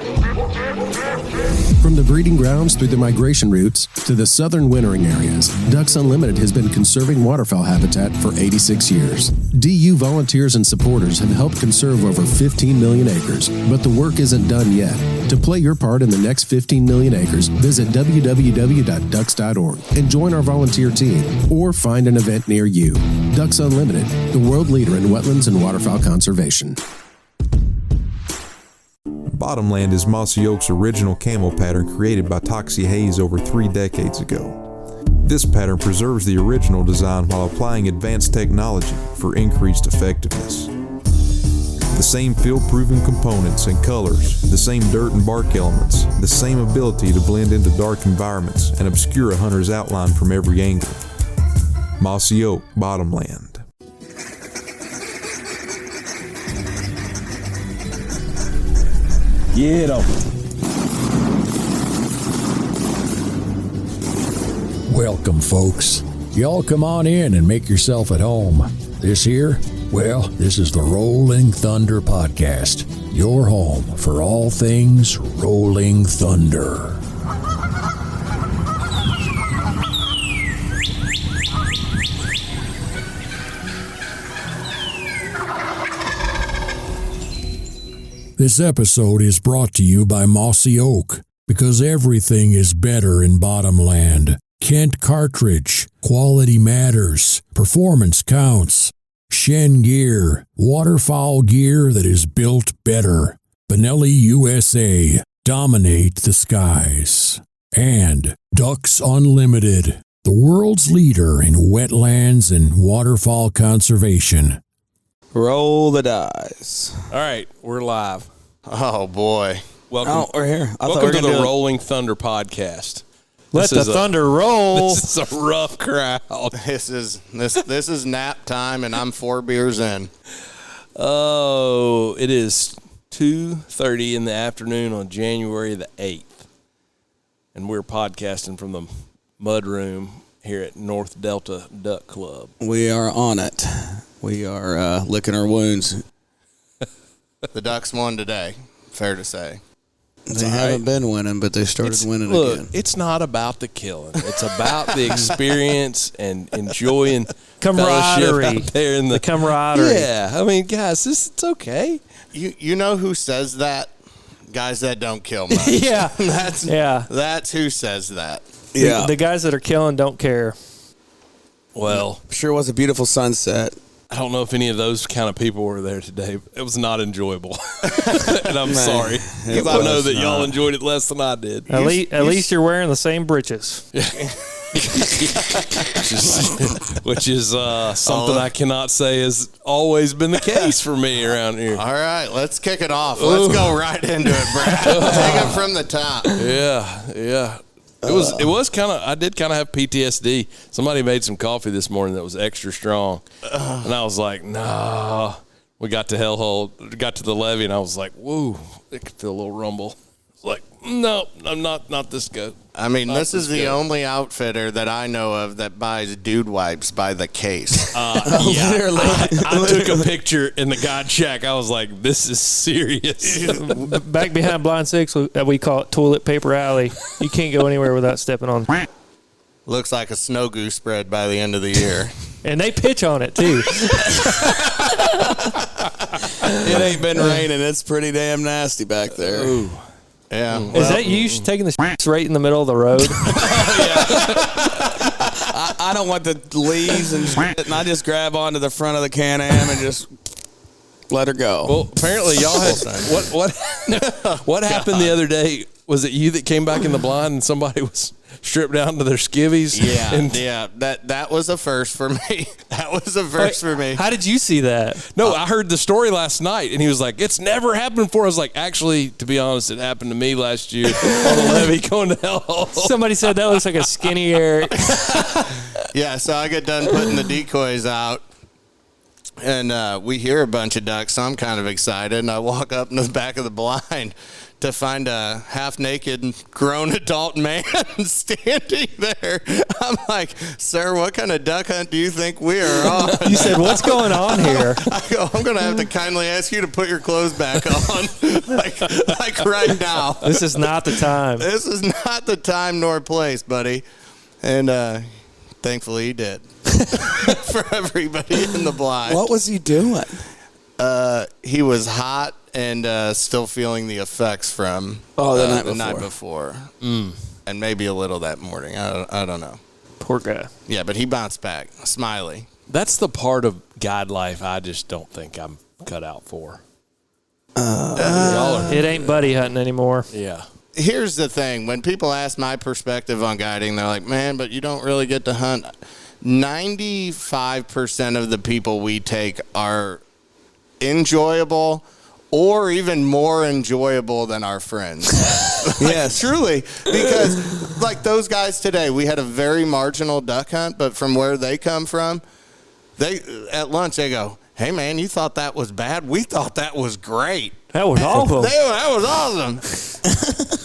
From the breeding grounds through the migration routes to the southern wintering areas, Ducks Unlimited has been conserving waterfowl habitat for 86 years. DU volunteers and supporters have helped conserve over 15 million acres, but the work isn't done yet. To play your part in the next 15 million acres, visit www.ducks.org and join our volunteer team, or find an event near you. Ducks Unlimited, the world leader in wetlands and waterfowl conservation. Bottomland is Mossy Oak's original camo pattern created by Toxie Hayes over 3 decades ago. This pattern preserves the original design while applying advanced technology for increased effectiveness. The same field-proven components and colors, the same dirt and bark elements, the same ability to blend into dark environments and obscure a hunter's outline from every angle. Mossy Oak Bottomland. Get 'em. Welcome, folks. Y'all come on in and make yourself at home. This here, well, this is the Rolling Thunder Podcast, your home for all things Rolling Thunder. This episode is brought to you by Mossy Oak, because everything is better in Bottomland. Kent Cartridge, quality matters, performance counts. Shen Gear, waterfowl gear that is built better. Benelli USA, dominate the skies. And Ducks Unlimited, the world's leader in wetlands and waterfowl conservation. Roll the dice. All right, we're live. Oh, boy. Welcome. We're here. Welcome to the Rolling Thunder Podcast. Let the thunder roll. This is a rough crowd. This is nap time, and I'm 4 beers in. Oh, it is 2:30 in the afternoon on January the 8th, and we're podcasting from the mud room here at North Delta Duck Club. We are on it. We are licking our wounds. The Ducks won today, fair to say. They haven't been winning, but they started winning again. It's not about the killing. It's about the experience and enjoying camaraderie out there in the camaraderie. Yeah, I mean, guys, it's okay. You know who says that? Guys that don't kill much. Yeah, That's who says that. Yeah, the guys that are killing don't care. Well, sure was a beautiful sunset. I don't know if any of those kind of people were there today. It was not enjoyable. And I'm sorry. Because I know that y'all enjoyed it less than I did. At least you're wearing the same britches. which is something I cannot say has always been the case for me around here. All right, let's kick it off. Let's go right into it, Brad. Take it from the top. Yeah. It was kind of, I did kind of have PTSD. Somebody made some coffee this morning that was extra strong. And I was like, nah. We got to Hellhole, got to the levee, and I was like, whoa, I could feel a little rumble. I was like, no, I'm not this good. I mean, this is the only outfitter that I know of that buys dude wipes by the case. Literally. I took a picture in the God Shack. I was like, this is serious. Back behind Blind Six, we call it Toilet Paper Alley. You can't go anywhere without stepping on. Looks like a snow goose spread by the end of the year. And they pitch on it, too. It ain't been raining. It's pretty damn nasty back there. Ooh. Yeah. Is that you taking the shits right in the middle of the road? I don't want the leaves and shit, and I just grab onto the front of the Can-Am and just let her go. Well, apparently y'all had what happened the other day? Was it you that came back in the blind and somebody was stripped down to their skivvies? Yeah. That was a first for me. That was a first for me. How did you see that? No, I heard the story last night, and he was like, it's never happened before. I was like, actually, to be honest, it happened to me last year on the levee going to hell. Somebody said that looks like a skinny Eric. Yeah, so I get done putting the decoys out, And we hear a bunch of ducks, so I'm kind of excited. And I walk up in the back of the blind to find a half-naked grown adult man standing there. I'm like, sir, what kind of duck hunt do you think we are on? You said, what's going on here? I go, I'm going to have to kindly ask you to put your clothes back on, like right now. This is not the time. This is not the time nor place, buddy. And thankfully he did. For everybody in the blind. What was he doing? He was hot and still feeling the effects from the night before. And maybe a little that morning. I don't know. Poor guy. Yeah, but he bounced back. Smiley. That's the part of guide life I just don't think I'm cut out for. It ain't buddy hunting anymore. Yeah. Here's the thing. When people ask my perspective on guiding, they're like, man, but you don't really get to hunt. 95% of the people we take are enjoyable or even more enjoyable than our friends. Yes. Truly. Because, like, those guys today, we had a very marginal duck hunt, but from where they come from, at lunch, they go, hey, man, you thought that was bad? We thought that was great. That was awful. That was awesome.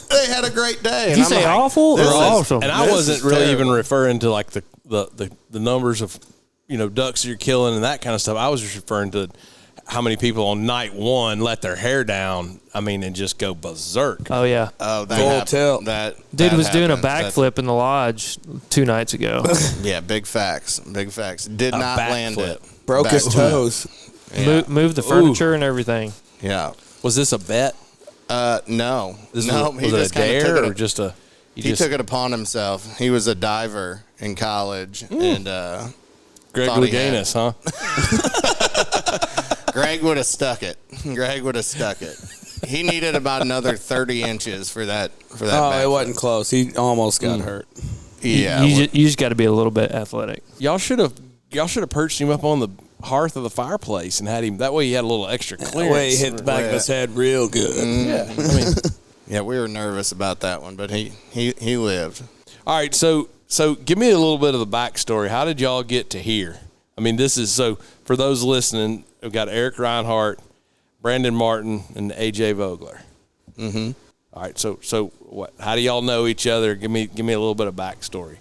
They had a great day. Did you say like, awful or awesome? And I wasn't really even referring to like the numbers of, ducks you're killing and that kind of stuff. I was just referring to how many people on night one let their hair down. I mean, and just go berserk. Oh yeah. Oh, that dude was doing a backflip in the lodge 2 nights ago. Yeah, big facts. Big facts. Did not land it. Broke his toes. Yeah. Moved the furniture and everything. Yeah. Was this a bet? No. Was he it a dare or just a? He took it upon himself. He was a diver in college, and Greg Louganis, huh? Greg would have stuck it. He needed about another 30 inches for that. Oh, it wasn't close. He almost got hurt. Yeah, you just got to be a little bit athletic. Y'all should have perched him up on the hearth of the fireplace and had him. That way, he had a little extra clearance. That way, he hit the back of his head real good. Yeah, I mean, yeah, we were nervous about that one, but he lived. All right, so give me a little bit of the backstory. How did y'all get to here? I mean, this is for those listening. We've got Eric Rinehart, Brandon Martin, and AJ Vogler. Mm-hmm. All right, so what? How do y'all know each other? Give me a little bit of backstory.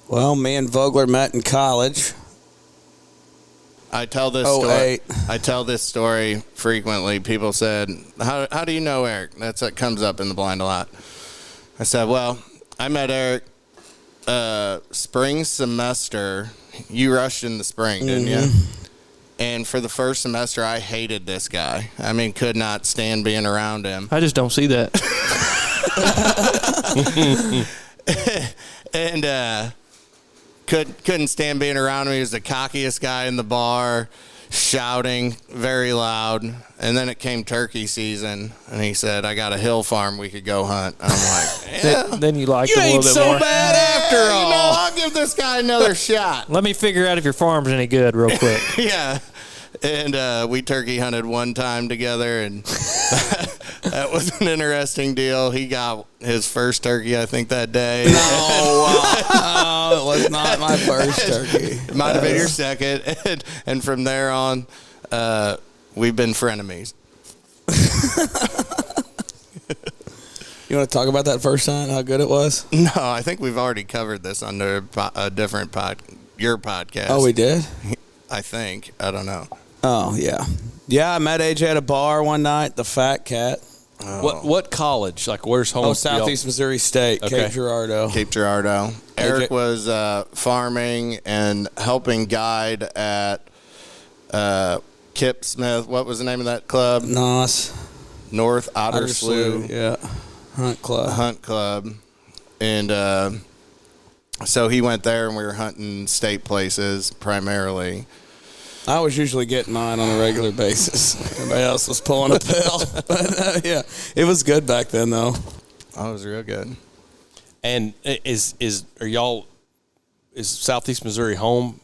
Well, me and Vogler met in college. I tell this story frequently. People said, "How do you know Eric?" That comes up in the blind a lot. I said, "Well, I met Eric spring semester. You rushed in the spring, didn't you?" And for the first semester, I hated this guy. I mean, could not stand being around him. I just don't see that. And couldn't stand being around him. He was the cockiest guy in the bar, shouting very loud. And then it came turkey season, and he said, "I got a hill farm we could go hunt." I'm like, yeah. Then you liked him a little bit so more. bad after all. I'll give this guy another shot. Let me figure out if your farm's any good real quick. Yeah. And we turkey hunted one time together, and that was an interesting deal. He got his first turkey, I think, that day. No, it was not my first turkey. It might have been your second. And from there on, we've been frenemies. You want to talk about that first hunt, how good it was? No, I think we've already covered this under a different your podcast. Oh, we did? I think. I don't know. Oh, yeah. Yeah, I met AJ at a bar one night, the Fat Cat. Oh. What college? Like, where's home? Oh, Southeast Missouri State, Okay. Cape Girardeau. Cape Girardeau. Eric was farming and helping guide at Kip Smith. What was the name of that club? Nos. North Otter Slough. Yeah. Hunt Club. And so he went there, and we were hunting state places primarily. I was usually getting mine on a regular basis. Everybody else was pulling a pill. But, yeah, it was good back then, though. Oh, it was real good. And is Southeast Missouri home?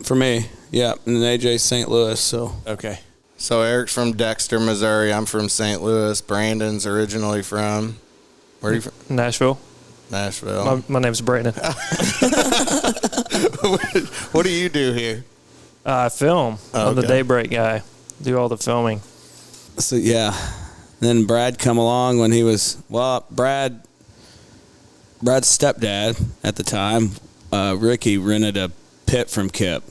For me, yeah. And then AJ's St. Louis, so. Okay. So Eric's from Dexter, Missouri. I'm from St. Louis. Brandon's originally from, where are you from? Nashville. Nashville. My name's Brandon. What do you do here? I film. I'm the daybreak guy. Do all the filming. So, yeah. Then Brad come along when he was, Brad's stepdad at the time, Ricky, rented a pit from Kip.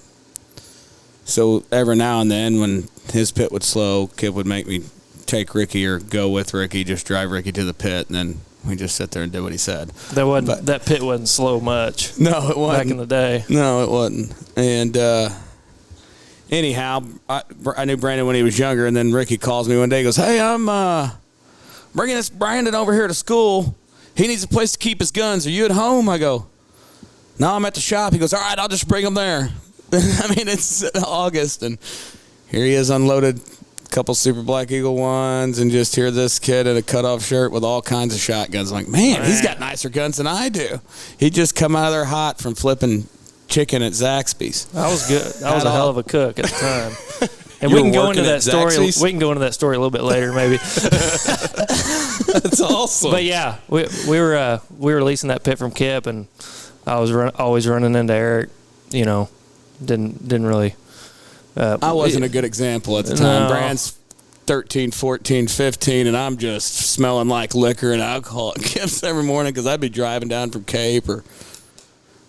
So every now and then when his pit would slow, Kip would make me take Ricky or go with Ricky, just drive Ricky to the pit, and then we just sit there and do what he said. That pit wasn't slow much. No, it wasn't. Back in the day. No, it wasn't. And anyhow, I knew Brandon when he was younger, and then Ricky calls me one day and goes, hey, I'm bringing this Brandon over here to school. He needs a place to keep his guns. Are you at home? I go, no, I'm at the shop. He goes, all right, I'll just bring him there. I mean, it's August, and here he is unloaded a couple Super Black Eagle ones, and just hear this kid in a cutoff shirt with all kinds of shotguns. I'm like, man, he's got nicer guns than I do. He just come out of there hot from flipping chicken at Zaxby's. I was good. I was a hell of a cook at the time. And we can go into that story. We can go into that story a little bit later, maybe. That's awesome. But yeah, we were leasing that pit from Kip, and I was always running into Eric. You know, didn't really. I wasn't a good example at the time. No. Brand's 13, 14, 15, and I'm just smelling like liquor and alcohol at Kip's every morning because I'd be driving down from Cape or.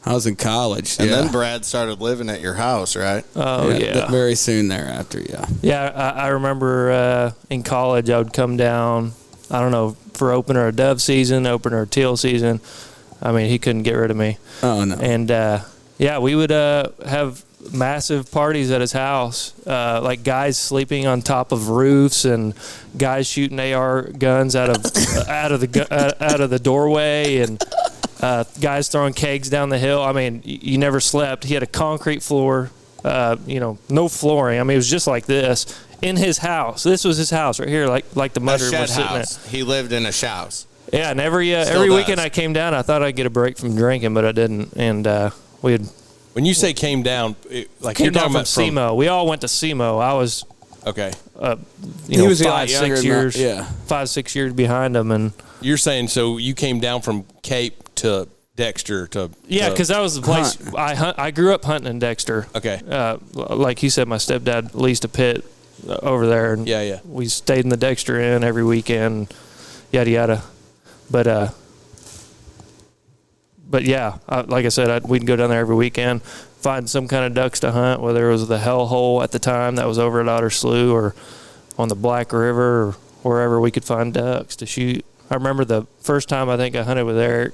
I was in college. And then Brad started living at your house, right? Oh, yeah. Very soon thereafter, yeah. Yeah, I remember in college I would come down, I don't know, for opener of dove season, opener of teal season. I mean, he couldn't get rid of me. Oh, no. And, yeah, we would have massive parties at his house, like guys sleeping on top of roofs and guys shooting AR guns out of the doorway and guys throwing kegs down the hill. I mean, you never slept. He had a concrete floor, no flooring. I mean, it was just like this in his house. This was his house right here, like the mudroom was sitting there. He lived in a house. Yeah, and every weekend I came down, I thought I'd get a break from drinking, but I didn't. And we'd. When you say came down, like came you're down talking from SEMO. We all went to SEMO. I was okay. He was 5-6 years. Yeah, 5-6 years behind him, and you're saying so you came down from Cape to Dexter to because that was the place I grew up hunting in Dexter. Okay, like he said, my stepdad leased a pit over there, and we stayed in the Dexter Inn every weekend, yada yada. But yeah, like I said, we'd go down there every weekend, find some kind of ducks to hunt, whether it was the Hell Hole at the time that was over at Otter Slough or on the Black River or wherever we could find ducks to shoot. I remember the first time I think I hunted with Eric,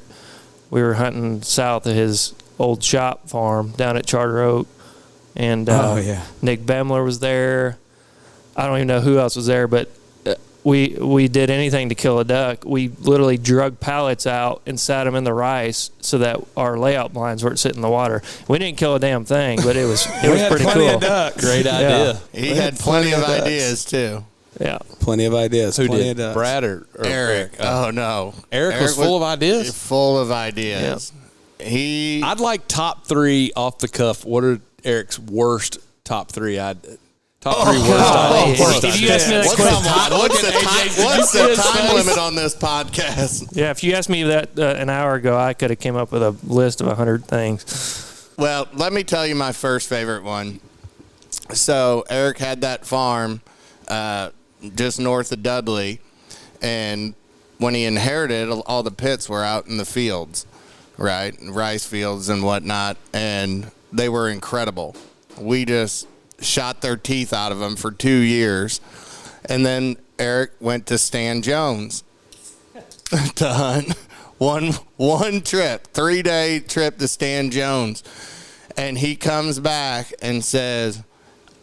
we were hunting south of his old shop farm down at Charter Oak, and Nick Bemler was there. I don't even know who else was there, but we did anything to kill a duck. We literally drug pallets out and sat them in the rice so that our layout blinds weren't sitting in the water. We didn't kill a damn thing, but it was pretty cool. Of ducks. Great idea. Yeah. He had plenty of ideas too. Yeah, plenty of ideas. Who did? Brad or Eric? Oh no, Eric was full of ideas. Full of ideas. Yeah. I'd like top 3 off the cuff. What are Eric's worst top 3? Top 3 worst ideas. If you ask me that question, what's the time limit on this podcast? Yeah, if you asked me that an hour ago, I could have came up with a list of 100 things. Well, let me tell you my first favorite one. So Eric had that farm just north of Dudley, and when he inherited, all the pits were out in the fields, right? Rice fields and whatnot, and they were incredible. We just shot their teeth out of them for 2 years. And then Eric went to Stan Jones to hunt one trip, 3-day trip to Stan Jones. And he comes back and says,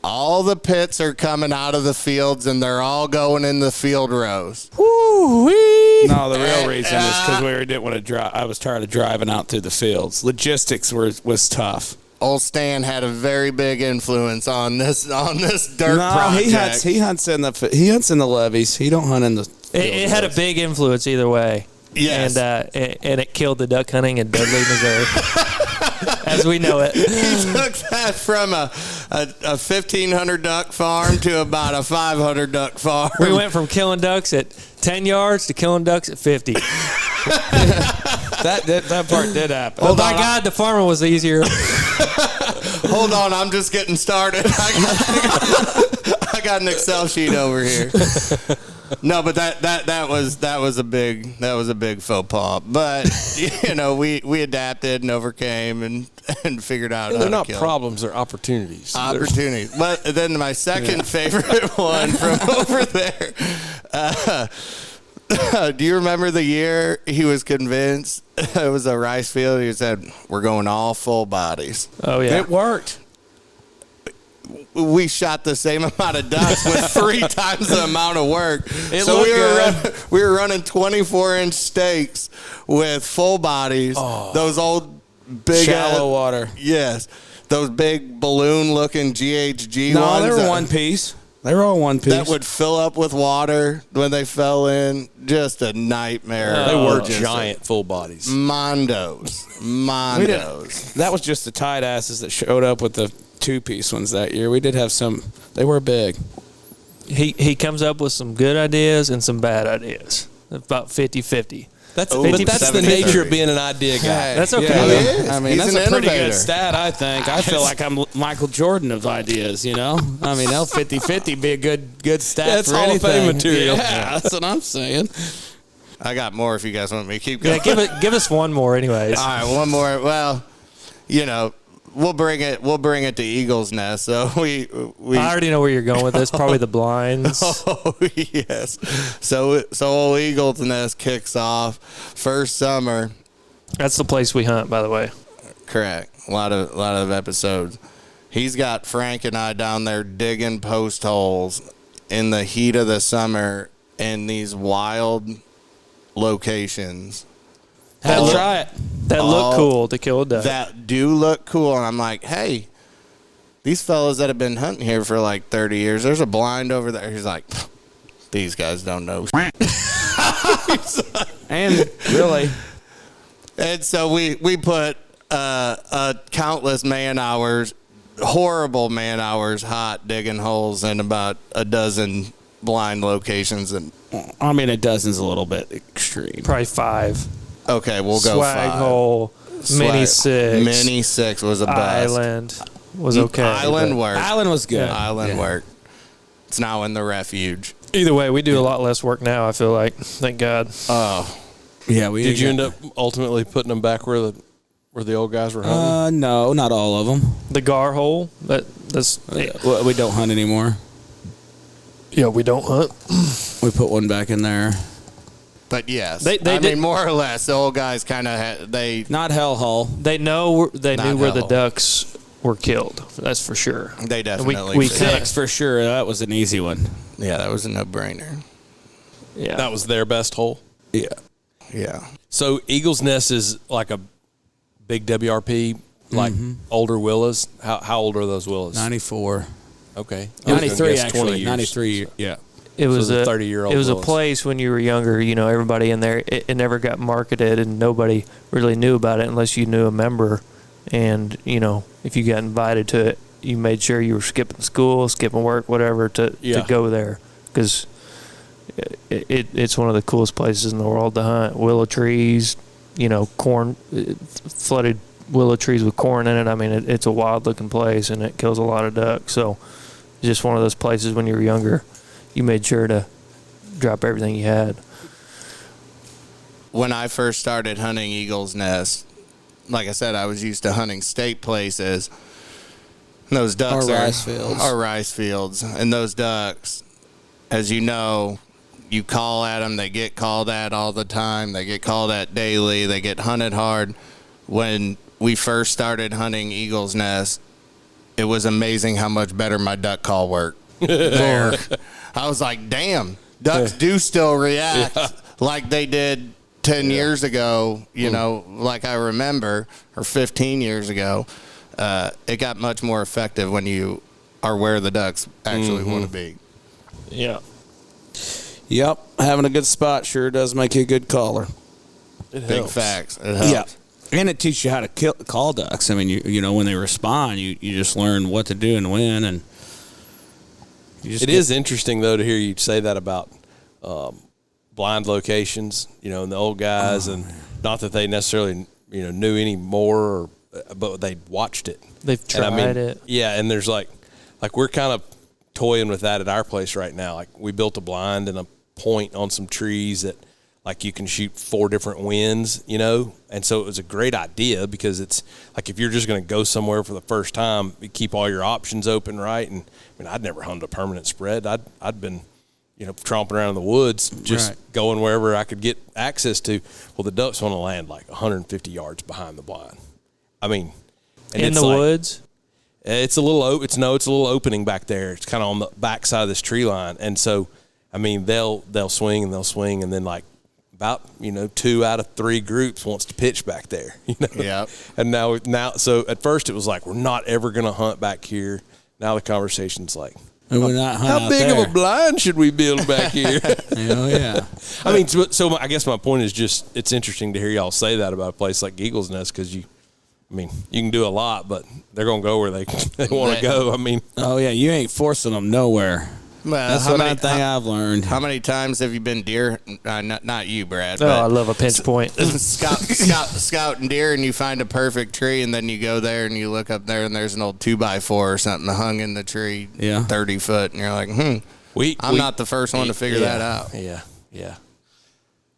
all the pits are coming out of the fields and they're all going in the field rows. Woo-wee. No, the real reason is because we didn't want to drive. I was tired of driving out through the fields. Logistics was tough. Old Stan had a very big influence on this dirt project. He hunts in the levees. He don't hunt in the. It had a big influence either way. Yes, and it killed the duck hunting in Dudley, Missouri, as we know it. He took that from a 1,500 duck farm to about a 500 duck farm. We went from killing ducks at 10 yards to killing ducks at 50. That part did happen. Well, by God, the farming was easier. Hold on, I'm just getting started. I got an Excel sheet over here. No, but that was a big faux pas. But we adapted and overcame and figured out. And how they're to not kill. problems; they're opportunities. Opportunities. But then my second favorite one from over there. Do you remember the year he was convinced it was a rice field? He said, "We're going all full bodies." Oh yeah, It worked. We shot the same amount of ducks with 3 times the amount of work. So we were running 24-inch stakes with full bodies. Oh. Those old big Shallow water. Yes, those big balloon-looking GHG No, ones. they were one piece. They were all one piece. That would fill up with water when they fell in. Just a nightmare. They were Just giant full bodies. Mondos. That was just the tight asses that showed up with the 2-piece ones that year. We did have some. They were big. he comes up with some good ideas and some bad ideas. About 50-50. That's Ooh, but that's the 70-30. nature of being an idea guy. That's okay. Yeah, he is. I mean, He's that's an a pretty innovator. good stat, I think. I feel like I'm Michael Jordan of ideas, I mean, that'll 50-50 be a good stat That's for Hall of anything. Fame material. Yeah, that's what I'm saying. I got more if you guys want me to keep going. Yeah, give us one more, anyways. All right, one more. Well, we'll bring it to Eagle's Nest. So we I already know where you're going with this. Probably the blinds. Oh yes. So old Eagle's Nest kicks off first summer. That's the place we hunt, by the way. Correct. A lot of episodes. He's got Frank and I down there digging post holes in the heat of the summer in these wild locations. Try it. That look cool to kill a duck. That do look cool. And I'm like, hey, these fellas that have been hunting here for like 30 years, there's a blind over there. He's like, these guys don't know. And really, And so we put countless man hours, horrible man hours, hot digging holes in about a dozen blind locations. And I mean, a dozen's a little bit extreme. Probably 5. okay, we'll go Swag 5. hole, mini Swag- 6. Mini 6 was the best. Island was okay. Island but worked. Island was good. Island worked. It's now in the refuge. Either way, we do a lot less work now, I feel like. Thank God. Oh, Yeah, we Did you end up ultimately putting them back where the old guys were hunting? No, not all of them. The gar hole, that's We don't hunt anymore. yeah, we don't hunt. We put one back in there. but yes, They I did- mean, more or less, the old guys kind of they Not hellhole. They knew where the hell. ducks were killed. That's for sure. they And definitely we did. kinda- Six for sure. That was an easy one. Yeah, that was a no-brainer. Yeah. That was their best hole. Yeah. Yeah. So Eagle's Nest is like a big WRP, like older willows. How old are those willows? 94. Okay. I was gonna 93, guess 20 actually. years. 93, yeah. It was the a 30-year-old It was a willows. place when you were younger. Everybody in there. It never got marketed, and nobody really knew about it unless you knew a member. And if you got invited to it, you made sure you were skipping school, skipping work, whatever, to go there, because it's one of the coolest places in the world to hunt. Willow trees, corn, flooded willow trees with corn in it. I mean, it's a wild looking place, and it kills a lot of ducks. So it's just one of those places when you were younger, you made sure to drop everything you had. When I first started hunting Eagle's Nest, like I said, I was used to hunting state places. And those ducks Or rice fields. Or rice fields. And those ducks, as you know, you call at them, they get called at all the time. They get called at daily. They get hunted hard. When we first started hunting Eagle's Nest, it was amazing how much better my duck call worked there. I was like, damn, ducks do still react like they did 10 years ago, like I remember, or 15 years ago. It got much more effective when you are where the ducks actually want to be. Yeah. Yep. Having a good spot sure does make you a good caller. It Big helps. facts. It helps. Yeah. And it teaches you how to call ducks. I mean, you know, when they respond, you just learn what to do and when. And It is interesting, though, to hear you say that about blind locations, and the old guys, and not that they necessarily, knew any more or but they watched it. They've tried it. Yeah, and there's like we're kind of toying with that at our place right now. Like we built a blind and a point on some trees that like you can shoot 4 different winds, and so it was a great idea because it's like if you're just going to go somewhere for the first time, you keep all your options open, right? And I mean, I'd never hunted a permanent spread. I'd been tromping around in the woods, just going wherever I could get access to. Well, the ducks want to land like 150 yards behind the blind. I mean, and in the woods. It's a little. It's a little opening back there. It's kind of on the back side of this tree line, and so I mean they'll swing and then like about 2 out of 3 groups wants to pitch back there. Yeah. And now so at first it was like we're not ever going to hunt back here. Now the conversation's like, and we're not hunting how big of a blind should we build back here? Yeah. I mean, so I guess my point is just it's interesting to hear y'all say that about a place like Eagle's Nest because you can do a lot, but they're going to go where they want to go. I mean. Oh, yeah, you ain't forcing them nowhere. Well, that's one thing I've learned. How many times have you been deer? Not you, Brad. Oh, I love a pinch point. Scouting deer, and you find a perfect tree, and then you go there and you look up there, and there's an old 2x4 or something hung in the tree, 30 foot, and you're like, I'm not the first one to figure that out. Yeah.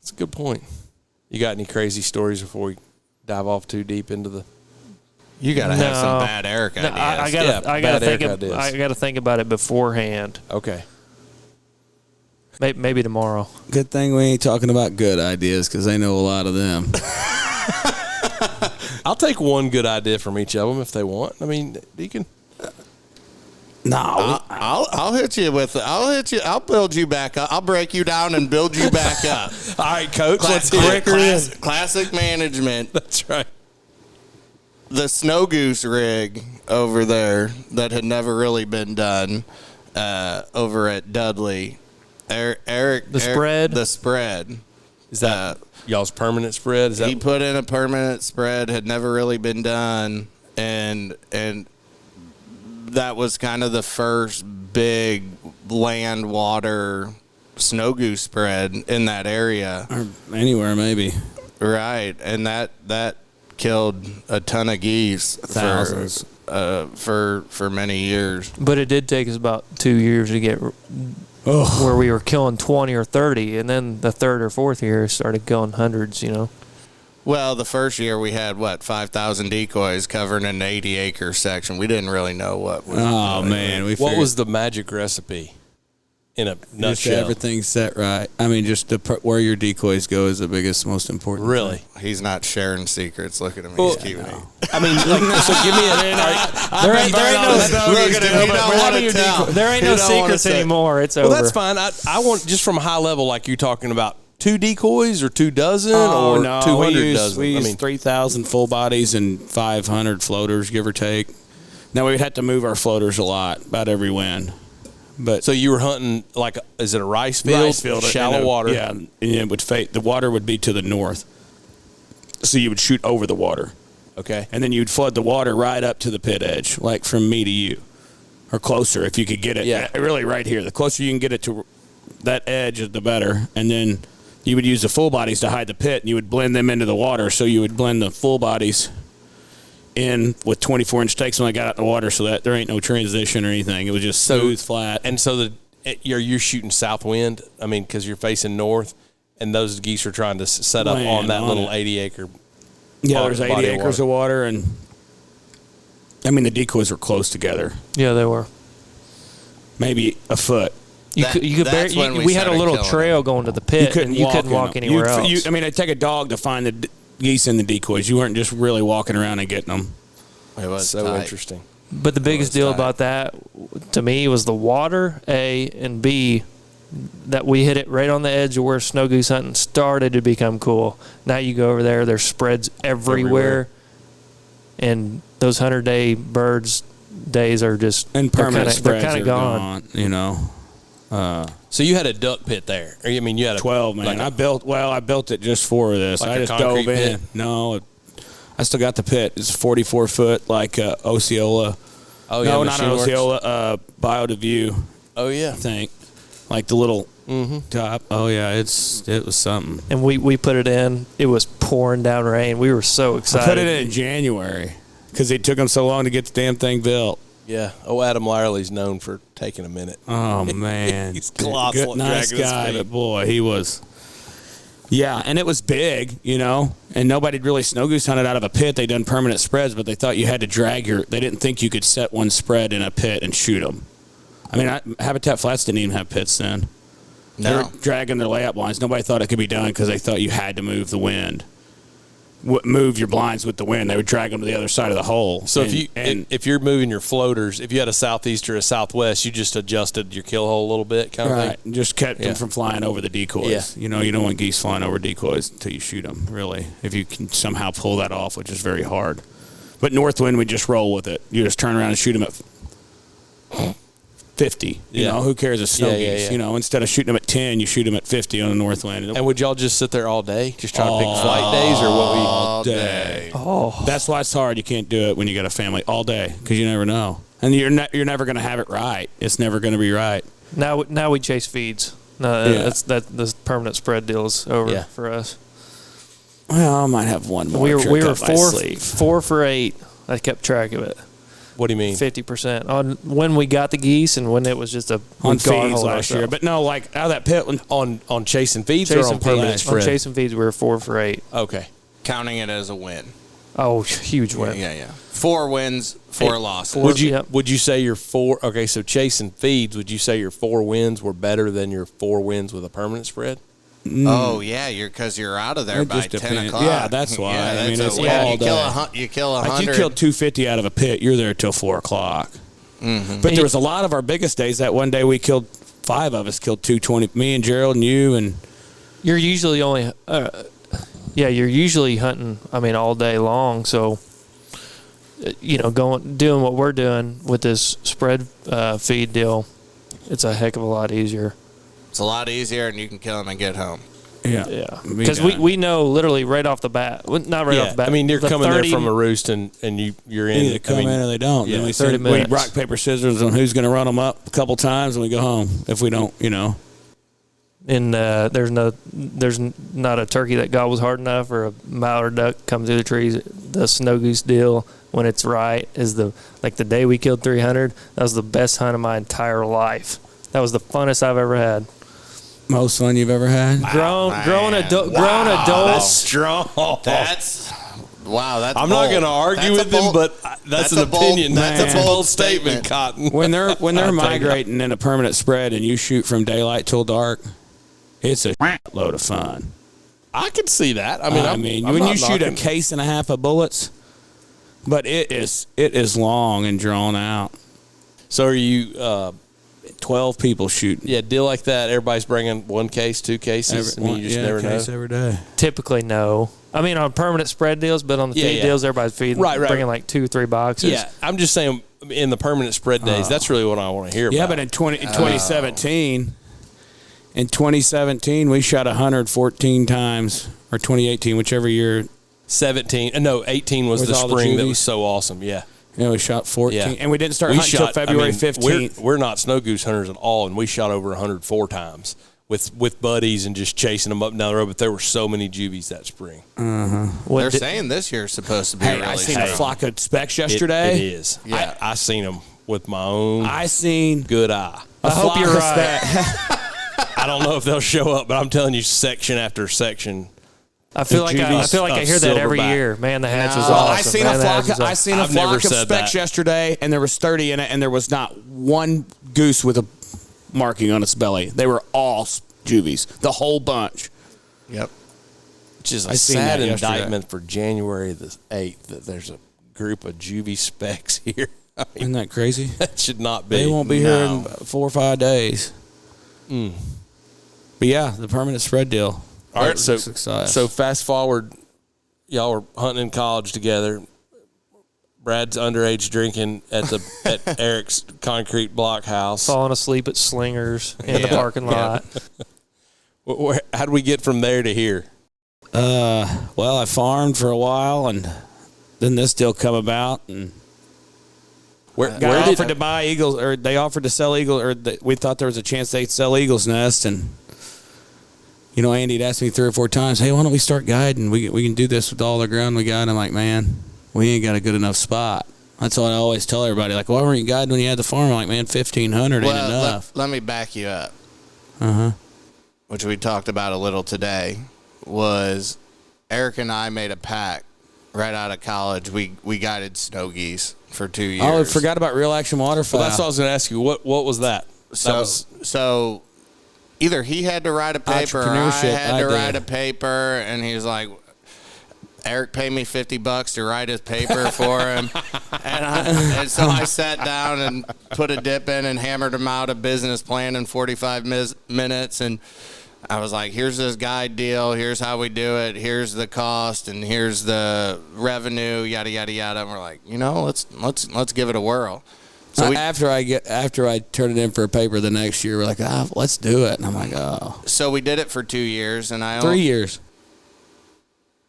That's a good point. You got any crazy stories before we dive off too deep into the? You gotta have some bad Eric ideas. I gotta think about it beforehand. Okay. Maybe tomorrow. Good thing we ain't talking about good ideas because I know a lot of them. I'll take one good idea from each of them if they want. I mean, you can. No, I'll hit you with. I'll build you back up. I'll break you down and build you back up. All right, Coach. Let's hear it. Classic management. That's right. The snow goose rig over there that had never really been done over at Dudley. Eric, the spread. The spread. Is that y'all's permanent spread? He put in a permanent spread, had never really been done, and that was kind of the first big land water snow goose spread in that area. Or anywhere maybe. Right, and that killed a ton of geese, thousands, for many years. But it did take us about 2 years to get where we were killing 20 or 30, and then the 3rd or 4th year started killing hundreds. Well, the first year we had 5,000 decoys covering an 80-acre section. We didn't really know what. Man, what was the magic recipe? In a nutshell, just everything set right. I mean, just where your decoys go is the biggest, most important. Really, thing. He's not sharing secrets. Look at him; he's keeping it. I mean, so give me there ain't no secrets anymore. It's over. Well, that's fine. I want just from a high level, like you're talking about 2 decoys or 2 dozen or 200 dozen. We use 3,000 full bodies and 500 floaters, give or take. Now we'd have to move our floaters a lot, about every wind. But so you were hunting is it a rice field, shallow water? Yeah, and it would the water would be to the north, so you would shoot over the water. Okay, and then you'd flood the water right up to the pit edge, like from me to you, or closer if you could get it. Yeah, really right here. The closer you can get it to that edge, the better. And then you would use the full bodies to hide the pit, and you would blend them into the water. So you would blend the full bodies in with 24-inch stakes when I got out in the water, so that there ain't no transition or anything. It was just smooth, flat. And so you're shooting south wind. I mean, because you're facing north, and those geese are trying to set up on that little 80-acre. Yeah, there's 80 acres of water, and I mean the decoys were close together. Yeah, they were. Maybe a foot. We had a little trail going to the pit, and you couldn't walk anywhere else. It'd take a dog to find the geese and the decoys. You weren't just really walking around and getting them. It was so tight. Interesting. But the biggest deal about that, to me, was the water, A, and B, that we hit it right on the edge of where snow goose hunting started to become cool. Now you go over there, there's spreads everywhere. And those 100-day birds days are just and permanent spreads they're kind of gone. You know. So you had a duck pit there. I mean, you had 12, man. I built it just for this. I just dove in. Pit? No, I still got the pit. It's 44 foot, like Osceola. Oh yeah, no, not an Osceola. Bio to View. Oh yeah, I think like the little top. Oh yeah, it was something. And we put it in. It was pouring down rain. We were so excited. I put it in January. because it took them so long to get the damn thing built. Yeah. Oh, Adam Lyerly's known for taking a minute. Oh, man. He's colossal. Good, nice guy, but boy, he was. Yeah, and it was big, and nobody really snow goose hunted out of a pit. They done permanent spreads, but they thought you had to they didn't think you could set one spread in a pit and shoot them. I mean, Habitat Flats didn't even have pits then. No. They were dragging their layup blinds. Nobody thought it could be done because they thought you had to move the wind. Move your blinds with the wind. They would drag them to the other side of the hole. So if you're moving your floaters, if you had a southeast or a southwest, you just adjusted your kill hole a little bit, kind of thing. Right, just kept them from flying over the decoys. Yeah. You don't want geese flying over decoys until you shoot them. Really, if you can somehow pull that off, which is very hard. But north wind, we just roll with it. You just turn around and shoot them at 50. Who cares? A snow geese. Instead of shooting them at 10, you shoot them at 50 on the north wind. And would y'all just sit there all day, just trying to pick flight days, or what? All day. Oh, that's why it's hard. You can't do it when you got a family all day because you never know, and you're never going to have it right. It's never going to be right. Now we chase feeds. No, the permanent spread deal is over for us. Well, I might have one more. We were four 4 for 8. I kept track of it. What do you mean? 50% on when we got the geese and when it was just a on feeds last year. But no, like out of that pit on chasing feeds or on permanent spread? On chasing feeds, we were 4 for 8. Okay, counting it as a win. Oh, huge win. Yeah. 4 wins, 4 losses. Would you say your 4? Okay, so chasing feeds. Would you say your 4 wins were better than your 4 wins with a permanent spread? Oh yeah, because you're out of there by 10 o'clock. Yeah, that's why. It's all day. You kill 100. Like you killed 250 out of a pit. You're there till 4 o'clock. Mm-hmm. But there was a lot of our biggest days. That one day we killed 5 of us killed 220. Me and Gerald and you and. You're usually only. You're usually hunting. All day long. So. Doing what we're doing with this spread feed deal, it's a heck of a lot easier. It's a lot easier, and you can kill them and get home. Yeah. Because we know literally right off the bat. Not right off the bat. You're coming there from a roost, and you're in. Either come in or they don't. Yeah, then 30 minutes. We rock, paper, scissors on who's going to run them up a couple times, and we go home. If we don't, And there's not a turkey that gobbles hard enough or a mallard duck come through the trees. The snow goose deal, when it's right, is the day we killed 300. That was the best hunt of my entire life. That was the funnest I've ever had. Most fun you've ever had? Grown adults. That's strong. That's I'm not going to argue with him, but that's an opinion. That's a bold statement, Cotton. When they're migrating in a permanent spread and you shoot from daylight till dark, it's a load of fun. I can see that. I'm when you shoot a case and a half of bullets, but it is long and drawn out. So are you 12 people shooting? Yeah, deal like that. Everybody's bringing 1 case, 2 cases. You just never know. Every day. Typically, no. On permanent spread deals, but on the feed deals, everybody's feeding, bringing like 2-3 boxes. Yeah, I'm just saying in the permanent spread days, that's really what I want to hear about. Yeah, but in 2017, we shot 114 times, or 2018, whichever year. 18 was the spring that was so awesome. Yeah. Yeah, we shot 14, and we didn't start hunting until February 15th. We're not snow goose hunters at all, and we shot over 104 times with buddies and just chasing them up and down the road. But there were so many juvies that spring. They're saying this year's supposed to be really I seen strong. a flock of specks yesterday. It is. Yeah. I seen them with my own good eye. I hope you're right. I don't know if they'll show up, but I'm telling you, section after section. I feel like I hear that every year. Man, the hatch was awesome. I seen a flock of specks yesterday, and there was 30 in it, and there was not one goose with a marking on its belly. They were all juvies, the whole bunch. Yep. Which is a sad indictment for January the 8th that there's a group of juvie specks here. Isn't that crazy? That should not be. They won't be here in 4 or 5 days. But yeah, the permanent spread deal. All right, so fast forward, y'all were hunting in college together. Brad's underage drinking at Eric's concrete block house. Falling asleep at Slingers in the parking lot. How do we get from there to here? Well, I farmed for a while, and then this deal come about, and where offered to buy eagles, or they offered to sell eagles, or we thought there was a chance they'd sell Eagle's Nest, and Andy'd asked me 3 or 4 times, hey, why don't we start guiding? We can do this with all the ground we got. I'm like, man, we ain't got a good enough spot. That's what I always tell everybody. Like, why weren't you guiding when you had the farm? I'm like, man, 1,500 ain't enough. Let me back you up. Uh-huh. Which we talked about a little today, was Eric and I made a pact right out of college. We guided snow geese for 2 years. Oh, I forgot about real action waterfowl. Well, that's what I was going to ask you. What was that? So either he had to write a paper or I had to write a paper, and he was like, Eric paid me $50 to write his paper for him. And so I sat down and put a dip in and hammered him out a business plan in 45 minutes. And I was like, here's this guide deal. Here's how we do it. Here's the cost, and here's the revenue, yada, yada, yada. And we're like, let's give it a whirl. So after I turn it in for a paper the next year, we're like, let's do it. And I'm like, oh. So we did it for 2 years. And 3 years.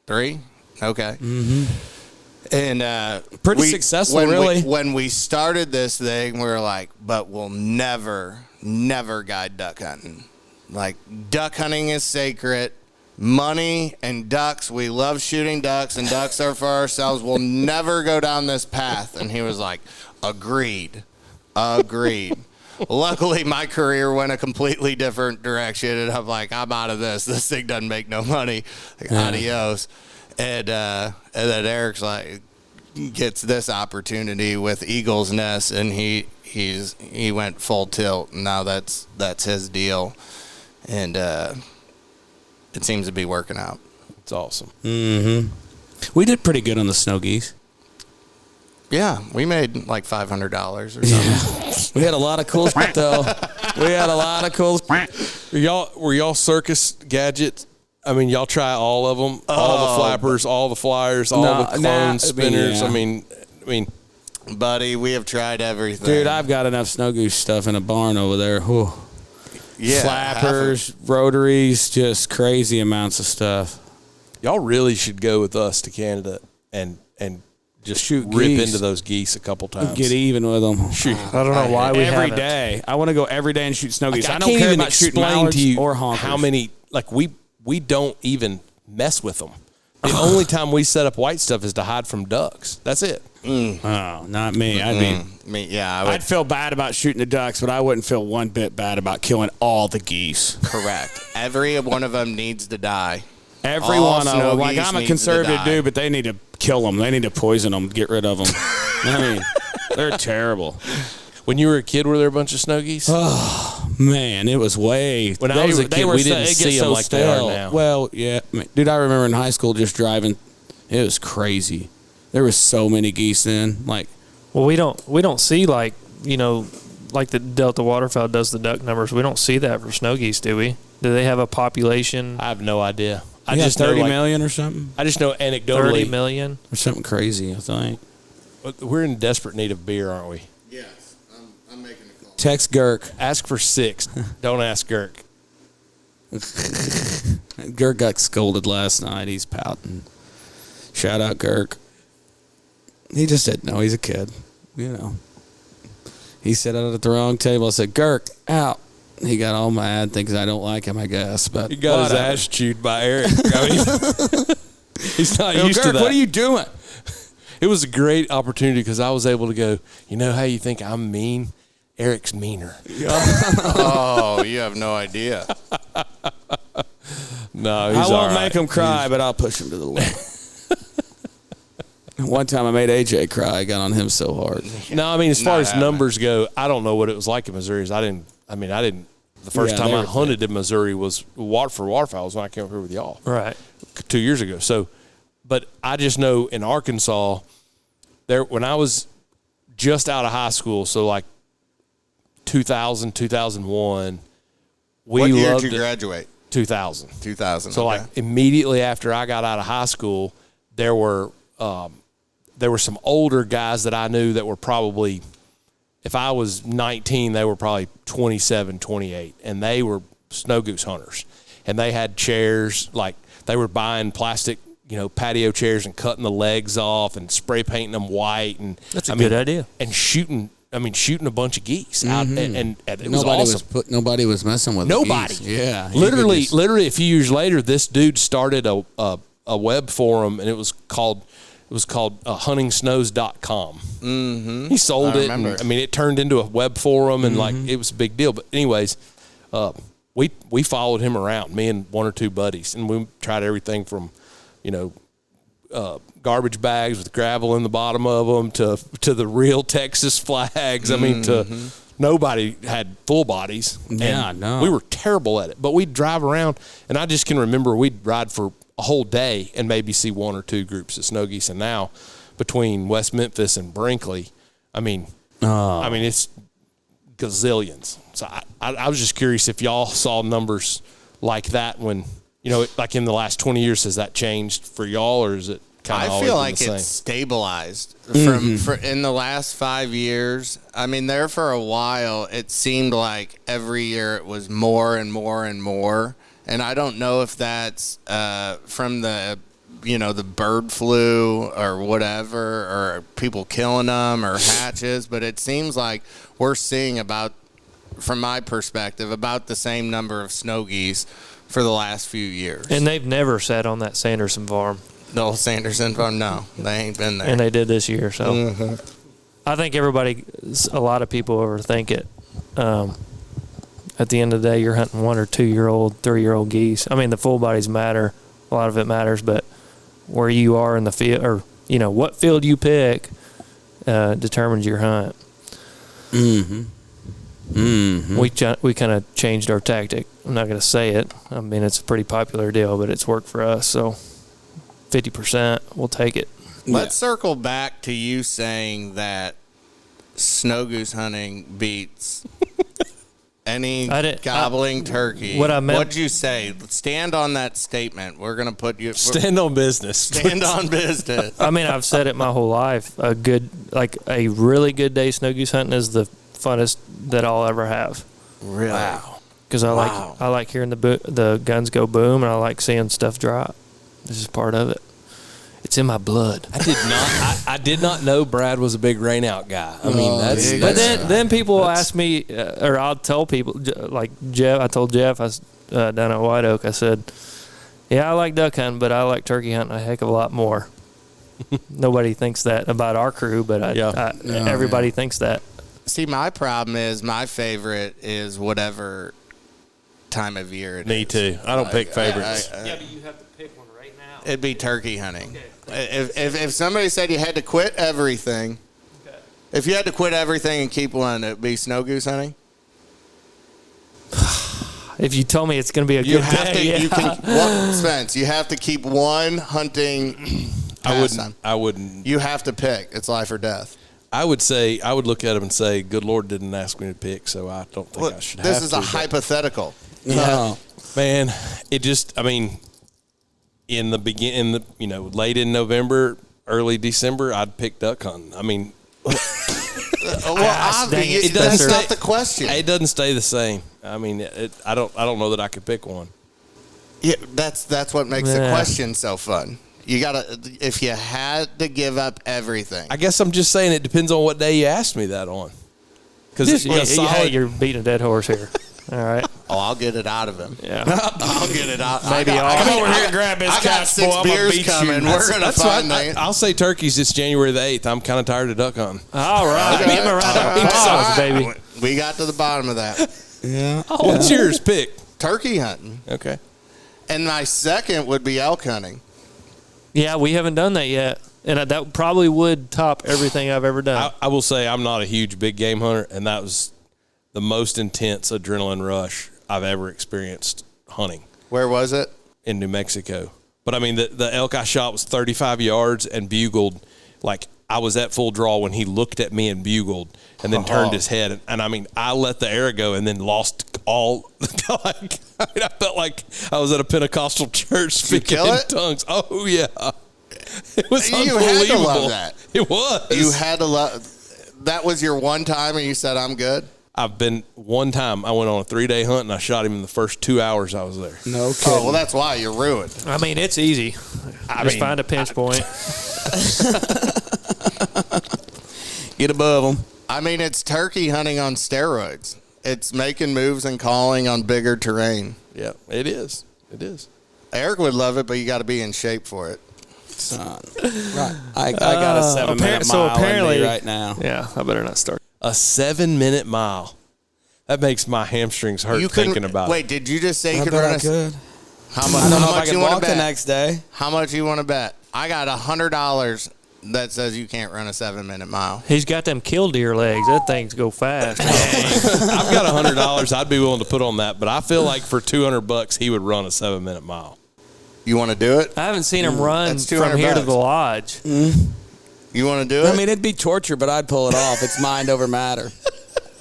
3? Okay. Mm-hmm. And pretty successful, really. When we started this thing, we were like, but we'll never guide duck hunting. Like, duck hunting is sacred. Money and ducks, we love shooting ducks, and ducks are for ourselves. We'll never go down this path. And he was like, agreed. Luckily, my career went a completely different direction, and I'm like, I'm out of this. This thing doesn't make no money. Like, adios. And then Eric's like, gets this opportunity with Eagle's Nest, and he went full tilt. And now that's his deal, and it seems to be working out. It's awesome. Mm-hmm. We did pretty good on the snow geese. Yeah, we made like $500 or something. Yeah. We had a lot of cool stuff, though. Were y'all circus gadgets? I mean, y'all try all of them, all the flappers, all the flyers, all the clone spinners. I mean, buddy, we have tried everything. Dude, I've got enough snow goose stuff in a barn over there. Whew. Yeah, flappers, rotaries, just crazy amounts of stuff. Y'all really should go with us to Canada and just shoot rip geese. into those geese a couple times. Get even with them. Shoot. I don't know why we every haven't. day. I want to go every day and shoot snow geese. I don't can't care even about shooting explain mallards to you or honkers. how many. Like we don't even mess with them. The only time we set up white stuff is to hide from ducks. That's it. Oh, not me. I'd feel bad about shooting the ducks, but I wouldn't feel one bit bad about killing all the geese. Correct. Every one of them needs to die. Every one of them. Like, I'm a conservative dude, but they need to kill them. They need to poison them, get rid of them. I mean, they're terrible. When you were a kid, were there a bunch of snow geese? Oh, man, it was way. When I was a kid, we didn't see them like they are now. Well, yeah. Dude, I remember in high school just driving. It was crazy. There was so many geese then. Like, well, we don't see like the Delta Waterfowl does the duck numbers. We don't see that for snow geese, do we? Do they have a population? I have no idea. I just 30 million or something. I just know anecdotally 30 million or something crazy. I think we're in desperate need of beer, aren't we? Yes, I'm making a call. Text Girk. Ask for 6. Don't ask Girk. Girk got scolded last night. He's pouting. Shout out Girk. He just said no. He's a kid. He sat out at the wrong table. I said, Girk, out. He got all mad, thinks I don't like him, I guess. But he got his ass chewed by Eric. I mean, he's not used to that. What are you doing? It was a great opportunity because I was able to go, how you think I'm mean? Eric's meaner. Oh, you have no idea. No, he's I won't all right. make him cry, but I'll push him to the limit. One time I made AJ cry. I got on him so hard. No, I mean, as far as numbers go, I don't know what it was like in Missouri. I didn't. The first time I hunted in Missouri was for waterfowls when I came up here with y'all. Right. 2 years ago. So, but I just know in Arkansas, when I was just out of high school, so like 2000, 2001, what year did you graduate? 2000. 2000. So like immediately after I got out of high school, there were some older guys that I knew that were probably, if I was 19, they were probably 27, 28, and they were snow goose hunters. And they had chairs, like they were buying plastic, patio chairs and cutting the legs off and spray painting them white. And that's a good idea. And shooting a bunch of geese out, and it was awesome. Nobody was messing with nobody. Geese. Yeah, literally, a few years later, this dude started a web forum, and it was called was called huntingsnows.com. Mm-hmm. He sold it. And, it turned into a web forum, and it was a big deal. But anyways, we followed him around, me and one or two buddies, and we tried everything from, garbage bags with gravel in the bottom of them to the real Texas flags. To nobody had full bodies. Yeah, no. We were terrible at it, but we'd drive around, and I just can remember we'd ride for a whole day and maybe see one or two groups of snow geese. And now between West Memphis and Brinkley, it's gazillions. So I was just curious if y'all saw numbers like that when, like in the last 20 years, has that changed for y'all, or is it kind of I feel like it's stabilized in the last 5 years. There for a while, it seemed like every year it was more and more and more. And I don't know if that's from the bird flu or whatever, or people killing them or hatches, but it seems like we're seeing from my perspective, about the same number of snow geese for the last few years. And they've never sat on that Sanderson farm. The old Sanderson farm? No, they ain't been there. And they did this year, so. I think a lot of people overthink it. At the end of the day, you're hunting 1 or 2 year old, 3-year-old geese. The full bodies matter. A lot of it matters, but where you are in the field, or, what field you pick determines your hunt. Mm-hmm. We kind of changed our tactic. I'm not going to say it. It's a pretty popular deal, but it's worked for us. So 50%, we'll take it. Let's circle back to you saying that snow goose hunting beats any gobbling turkey. What'd you say? Stand on that statement. We're going to put you... Stand on business. Stand on business. I've said it my whole life. A really good day snow goose hunting is the funnest that I'll ever have. Really? Wow. Because I like hearing the guns go boom, and I like seeing stuff drop. This is part of it. It's in my blood. I did not know Brad was a big rain out guy. That's but then people ask me, or I'll tell people, like Jeff. I told Jeff down at White Oak. I said, "Yeah, I like duck hunting, but I like turkey hunting a heck of a lot more." Nobody thinks that about our crew, but everybody thinks that. See, my problem is my favorite is whatever time of year it is. Me too. I don't pick favorites. But you have to pick one right now. It'd be turkey hunting. Okay. If somebody said you had to quit everything, if you had to quit everything and keep one, it'd be snow goose hunting. If you told me it's going to be a good day, Spence, you have to keep one hunting. I wouldn't. You have to pick. It's life or death. I would look at him and say, good Lord didn't ask me to pick, so I don't think I should have to. This is a hypothetical. Yeah. Man, it just, in the beginning, late in November, early December, I'd pick duck hunting. That's not the question. It doesn't stay the same. I don't know that I could pick one. Yeah, that's what makes the question so fun. You gotta, if you had to give up everything. I guess I'm just saying it depends on what day you asked me that on. Because you're beating a dead horse here. All right. Oh, I'll get it out of him. Yeah. I'll get it out. Maybe come over here and grab his I got 6 beers coming. We're gonna find that. I'll say turkeys. It's January the 8th. I'm kind of tired of duck hunting. All right. Give him a round of applause, baby. We got to the bottom of that. Yeah. What's yours pick? Turkey hunting. Okay. And my second would be elk hunting. Yeah, we haven't done that yet. And that probably would top everything I've ever done. I will say I'm not a huge big game hunter, and that was the most intense adrenaline rush I've ever experienced hunting. Where was it? In New Mexico. But, the elk I shot was 35 yards and bugled. Like, I was at full draw when he looked at me and bugled and then turned his head. And I let the arrow go and then lost all. I felt like I was at a Pentecostal church speaking in tongues. Oh, yeah. It was unbelievable. You had to love that. It was. You had to love. That was your one time and you said, I'm good? I've been one time. I went on a 3-day hunt and I shot him in the first 2 hours I was there. No kidding. Oh, well, that's why you're ruined. It's easy. Just find a pinch point. Get above them. It's turkey hunting on steroids. It's making moves and calling on bigger terrain. Yeah, it is. It is. Eric would love it, but you got to be in shape for it. Son. Right. I got a 7-minute mile in me right now. Yeah, I better not start. A 7-minute mile. That makes my hamstrings hurt thinking about it. Wait, did you just say you I could bet run I could. How much? I don't know how if I much can you want walk to the bet? next day. How much you want to bet? I got $100 that says you can't run a 7-minute mile. He's got them killdeer legs. That things go fast. I've got $100 I'd be willing to put on that, but I feel like for $200 he would run a 7-minute mile. You want to do it? I haven't seen him run That's from here to $200. the lodge. You want to do it? I mean, it'd be torture, but I'd pull it off. It's mind over matter.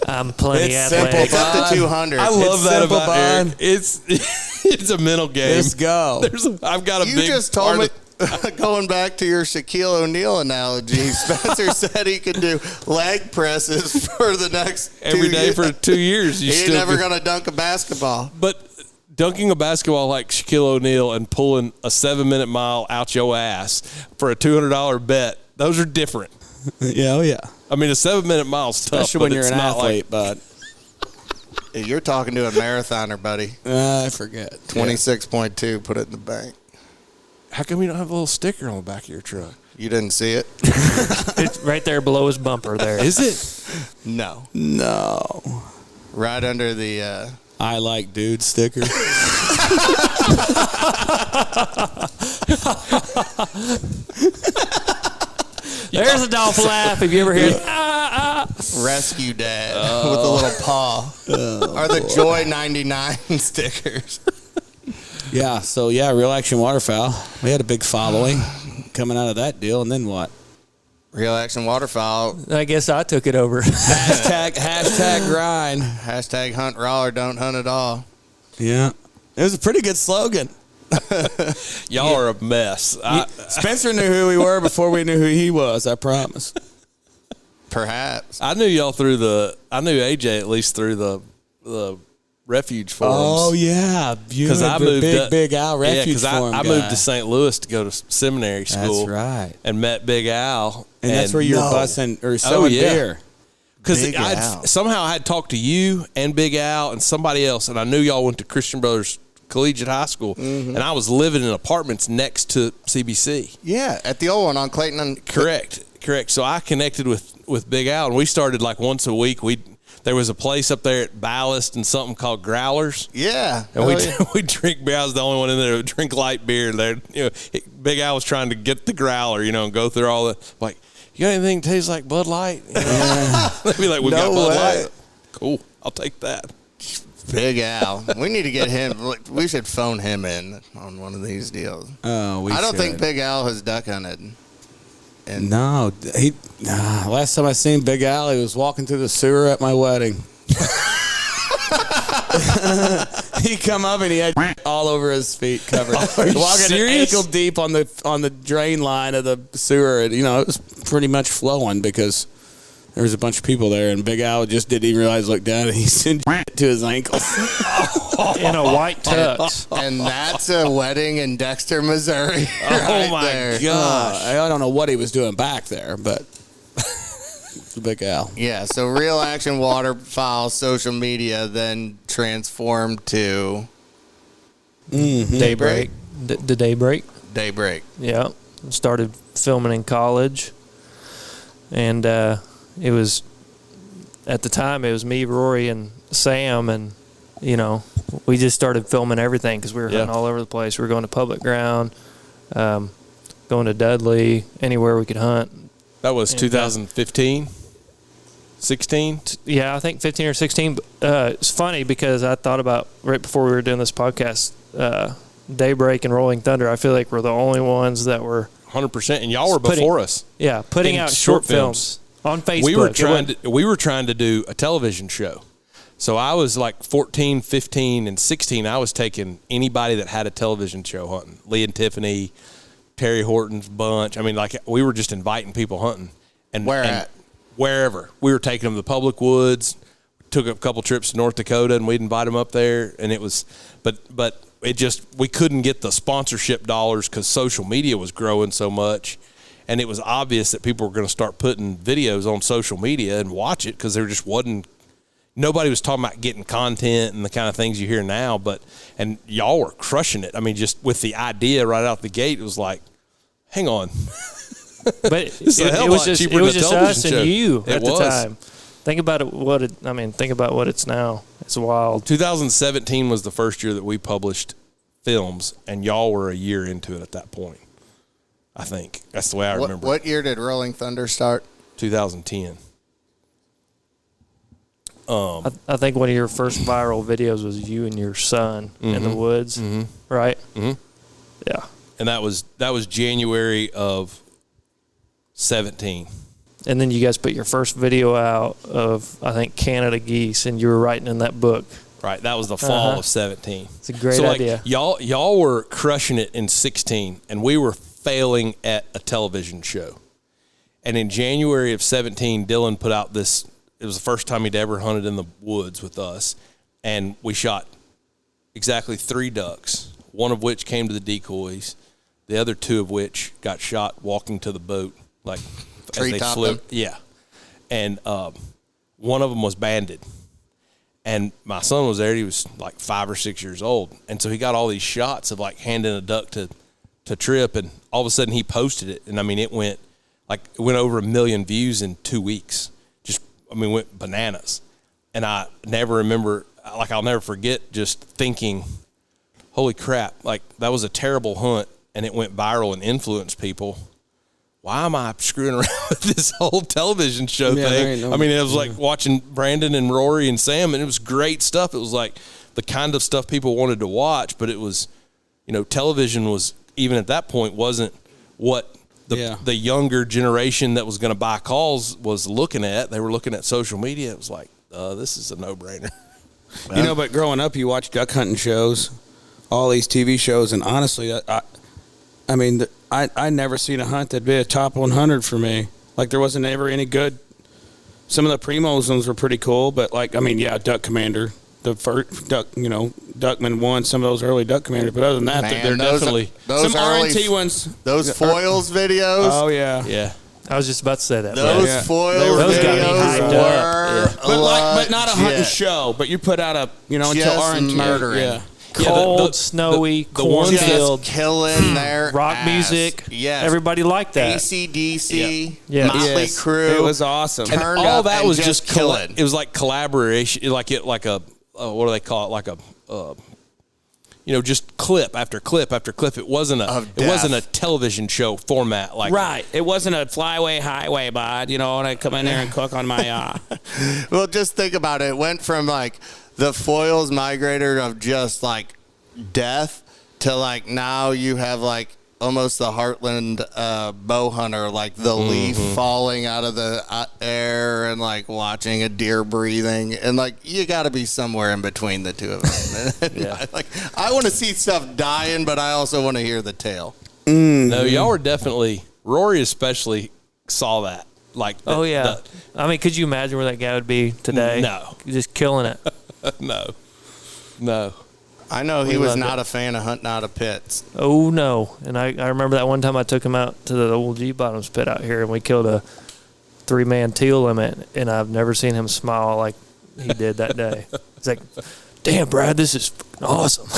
I'm plenty It's athletic. simple, It's up to 200. I love that simple, about Eric. It's a mental game. Let's go. I've got a You big just told part me, of- going back to your Shaquille O'Neal analogy, Spencer said he could do leg presses for the next every 2 day years. for 2 years. You He ain't still never could- going to dunk a basketball. But dunking a basketball like Shaquille O'Neal and pulling a 7-minute mile out your ass for a $200 bet, those are different. Yeah, oh yeah. I mean, a 7-minute mile's tough, Especially but when you're it's an not athlete, bud. You're talking to a marathoner, buddy. I forget. 26.2, put it in the bank. How come you don't have a little sticker on the back of your truck? You didn't see it? It's right there below his bumper there. Is it? No. No. Right under the... I like dude sticker. There's a dolphin laugh. Have you ever heard? Rescue Dad with a little paw. Or the Joy 99 stickers. Yeah, so yeah, Real Action Waterfowl. We had a big following coming out of that deal, and then what? Real Action Waterfowl. I guess I took it over. Hashtag grind. Hashtag hunt raw or don't hunt at all. Yeah. It was a pretty good slogan. Y'all are a mess. Spencer knew who we were before we knew who he was, I promise. Perhaps. I knew y'all I knew AJ at least through the refuge forums. Oh, yeah. Because I moved Big Al refuge forum I moved to St. Louis to go to seminary school. That's right. And met Big Al. And that's where you were bussing or selling beer. Because Big Al. somehow I had talked to you and Big Al and somebody else, and I knew y'all went to Christian Brothers Collegiate High School, and I was living in apartments next to CBC. Yeah, at the old one on Clayton and... Correct. So I connected with Big Al, and we started like once a week. There was a place up there at Ballast and something called Growlers. Yeah. And we drink beer. I was the only one in there who drink light beer. There, Big Al was trying to get the Growler, and go through all the like. You got anything that tastes like Bud Light? They'd be like, we got Bud Light. Cool, I'll take that. Big Al. We need to get him. We should phone him in on one of these deals. Oh, I don't think Big Al has duck hunted. And No, last time I seen Big Al, he was walking through the sewer at my wedding. He come up and he had all over his feet covered. Are you walking serious? ankle deep on the drain line of the sewer. And, it was pretty much flowing because there was a bunch of people there, and Big Al just didn't even realize. Looked down and he sent to his ankles In a white tux. and that's a wedding in Dexter, Missouri. Oh my there. gosh! I don't know what he was doing back there, but Big Al. Yeah, so Real Action Waterfowl social media then transformed to Daybreak. The Daybreak. Daybreak. Yeah. Started filming in college. And it was, at the time, it was me, Rory, and Sam. And, we just started filming everything because we were hunting all over the place. We were going to public ground, going to Dudley, anywhere we could hunt. That was 2015, 16. Yeah, I think 15 or 16. It's funny because I thought about right before we were doing this podcast, Daybreak and Rolling Thunder. I feel like we're the only ones that were 100%, and y'all were before us. Yeah, putting In out short films on Facebook. We were trying to do a television show. So I was like 14, 15, and 16. I was taking anybody that had a television show hunting. Lee and Tiffany, Terry Horton's bunch. I mean, like, we were just inviting people hunting. And wherever. We were taking them to the public woods, took a couple trips to North Dakota, and we'd invite them up there. And it was, but it just, we couldn't get the sponsorship dollars because social media was growing so much. And it was obvious that people were going to start putting videos on social media and watch it because there just wasn't, nobody was talking about getting content and the kind of things you hear now. And y'all were crushing it. I mean, just with the idea right out the gate, it was like, hang on. But it was just us and you at the time. Think about it. Think about what it's now. It's wild. 2017 was the first year that we published films, and y'all were a year into it at that point. I think that's the way I remember. What year did Rolling Thunder start? 2010. I think one of your first viral videos was you and your son in the woods, right? Mm-hmm. Yeah. And that was January of 17. And then you guys put your first video out of, I think, Canada geese, and you were writing in that book. Right. That was the fall of 17. It's a great idea. Y'all were crushing it in 16, and we were failing at a television show. And in January of 17, Dylan put out this. It was the first time he'd ever hunted in the woods with us, and we shot exactly 3 ducks, one of which came to the decoys, the other 2 of which got shot walking to the boat, like as they flew. Yeah, and one of them was banded, and my son was there. He was like 5 or 6 years old, and so he got all these shots of like handing a duck to Trip, and all of a sudden he posted it, and I mean it went over 1 million views in 2 weeks. Went bananas. And I never remember, I'll never forget just thinking, holy crap, like that was a terrible hunt and it went viral and influenced people. Why am I screwing around with this whole television show thing? It was like watching Brandon and Rory and Sam, and it was great stuff. It was like the kind of stuff people wanted to watch, but it was, television was, even at that point, wasn't what the younger generation that was going to buy calls was looking at. They were looking at social media. It was like, this is a no-brainer. But growing up, you watch duck hunting shows, all these TV shows, and honestly, I never seen a hunt that'd be a top 100 for me. Like, there wasn't ever any good. Some of the Primos ones were pretty cool, but Duck Commander, the first duck, Duckman won some of those early Duck Commanders, but other than that, they're definitely those some early, RNT ones. Those foils videos. Oh yeah, yeah. I was just about to say that. Those foils those videos got me hyped up. But not a hunting show. But you put out a until RNT murdering. Yeah. Cold, snowy, cornfield, killing their rock ass. music. Yes, everybody liked that. AC/DC, Yeah. Motley Crue. It was awesome. And all that was just killing. It was like collaboration, like a what do they call it? Like a just clip after clip after clip. It wasn't a television show format. Right. It wasn't a flyway highway bud. And I come in there and cook on my. Well, just think about it. It went from like the foils migrator of just like death to like now you have like almost the Heartland bow hunter, like the leaf falling out of the air and like watching a deer breathing, and like you got to be somewhere in between the two of them. I want to see stuff dying, but I also want to hear the tale. No, y'all were definitely, Rory especially saw that. Could you imagine where that guy would be today? No, just killing it. No. I know he was not a fan of hunting out of pits. Oh, no. And I remember that one time I took him out to the old G-Bottoms pit out here, and we killed a 3-man teal limit, and I've never seen him smile like he did that day. It's like, damn, Brad, this is awesome.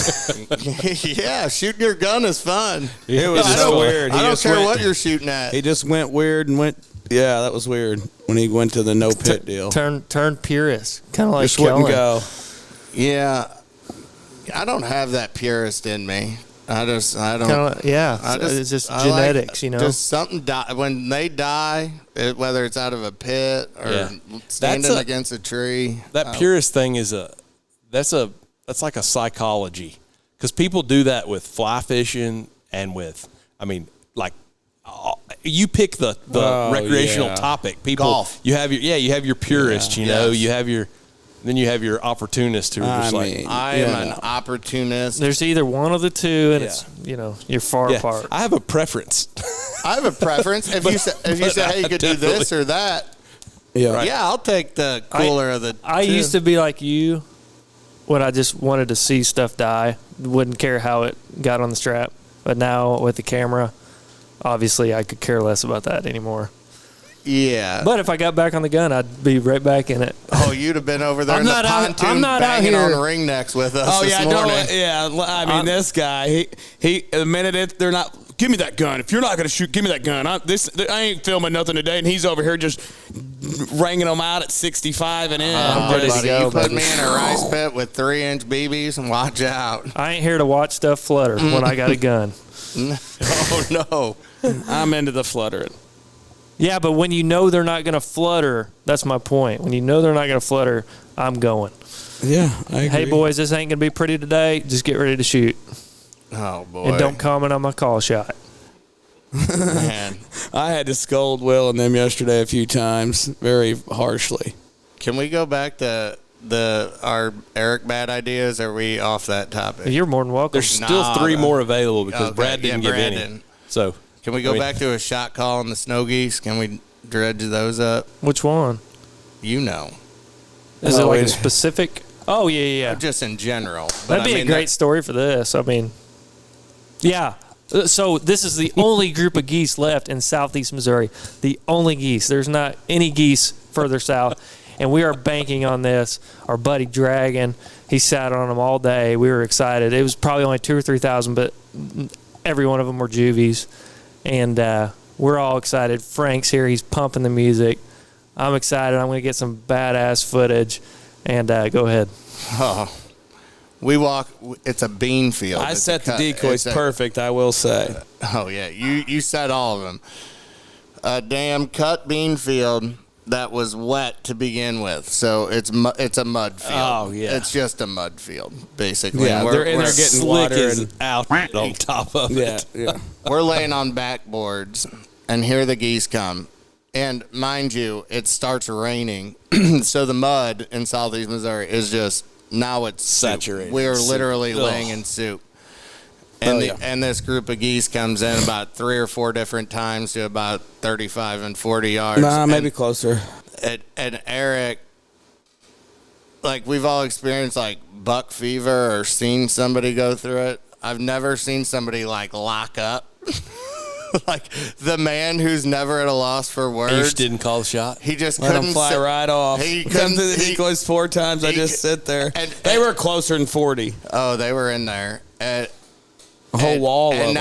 Yeah, shooting your gun is fun. It was so weird. I don't care what you're shooting at. He just went weird and went. Yeah, that was weird when he went to the no pit deal. Turn purist, kind of like just wouldn't go. Yeah, I don't have that purist in me. I don't. It's just genetics, Just something when they die, whether it's out of a pit or standing against a tree. That purist thing is that's like a psychology, because people do that with fly fishing and with, you pick the recreational topic. People, golf. You have your purists. You have your opportunists who are just I am an opportunist. There's either one of the two, and it's you're far apart. I have a preference. I have a preference. If you say, hey, you could do this or that. Yeah, right. Yeah, I'll take the cooler of the. I used to be like you when I just wanted to see stuff die. Wouldn't care how it got on the strap. But now with the camera, obviously I could care less about that anymore. Yeah. But if I got back on the gun, I'd be right back in it. Oh, you'd have been over there in the pontoon banging on ringnecks with us this morning. This guy, he the minute they're not give me that gun. If you're not going to shoot, give me that gun. I ain't filming nothing today, and he's over here just ringing them out at 65 and in. I'm ready to go. You put me in a rice pit with 3-inch BBs and watch out. I ain't here to watch stuff flutter when I got a gun. Oh, no. I'm into the fluttering. Yeah, but when you know they're not going to flutter, that's my point. When you know they're not going to flutter, I'm going. Yeah, I agree. Hey, boys, this ain't going to be pretty today. Just get ready to shoot. Oh, boy. And don't comment on my call shot. Man. I had to scold Will and them yesterday a few times, very harshly. Can we go back to our Eric bad ideas? Or are we off that topic? You're more than welcome. There's still 3 more available because Brad didn't give any. Didn't. So can we go back to a shot call on the snow geese? Can we dredge those up? Which one? You know. Is it like a specific? Oh, yeah. Just in general. That'd be a great story for this. I mean, yeah. So this is the only group of geese left in southeast Missouri. The only geese. There's not any geese further south. And we are banking on this. Our buddy Dragon, he sat on them all day. We were excited. It was probably only 2,000 or 3,000, but every one of them were juvies. And we're all excited. Frank's here. He's pumping the music. I'm excited. I'm going to get some badass footage. And go ahead. Oh, we walk. It's a bean field. I set the decoys perfect, I will say. Oh, yeah. You set all of them. A damn cut bean field that was wet to begin with. So it's a mud field. Oh, yeah. It's just a mud field, basically. Yeah, and they're getting water and out on top of it. Yeah. We're laying on backboards, and here the geese come. And mind you, it starts raining, so the mud in southeast Missouri is just, now it's saturated. We are literally laying in soup. And and this group of geese comes in about 3 or 4 different times to about 35 and 40 yards. Nah, maybe closer. And Eric, like, we've all experienced, like, buck fever or seen somebody go through it. I've never seen somebody, like, lock up. Like, the man who's never at a loss for words. He just didn't call the shot. He just Let couldn't him fly right off. He come through the decoys 4 times. I just sit there. They were closer than 40. Oh, they were in there. A whole wall of them.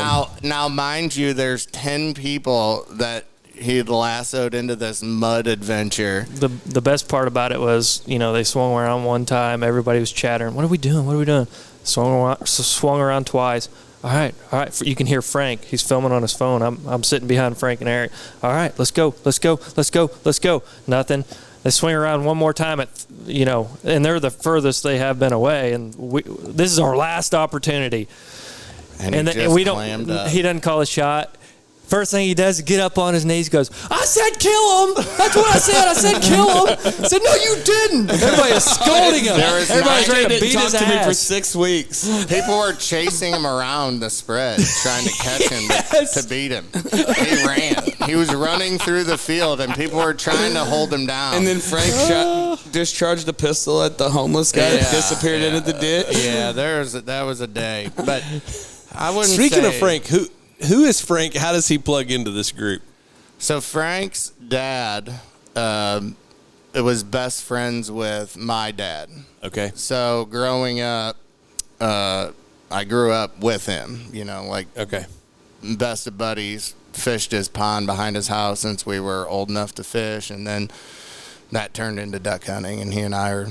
Now, mind you, there's 10 people that he'd lassoed into this mud adventure. The best part about it was, they swung around one time. Everybody was chattering. What are we doing? Swung around twice. All right. You can hear Frank. He's filming on his phone. I'm sitting behind Frank and Eric. All right, let's go. Nothing. They swing around one more time and they're the furthest they have been away. And this is our last opportunity. And he doesn't call a shot. First thing he does is get up on his knees. He goes, I said kill him. That's what I said. I said kill him. I said, no, you didn't. Everybody is scolding him. Everybody's ready to beat his ass. To me for 6 weeks. People were chasing him around the spread, trying to catch him to beat him. He ran. He was running through the field, and people were trying to hold him down. And then Frank discharged the pistol at the homeless guy that disappeared into the ditch. Yeah, that was a day. But I wouldn't Speaking of Frank, who is Frank? How does he plug into this group? So Frank's dad was best friends with my dad. Okay. So growing up, I grew up with him, okay, best of buddies, fished his pond behind his house since we were old enough to fish. And then that turned into duck hunting, and he and I are...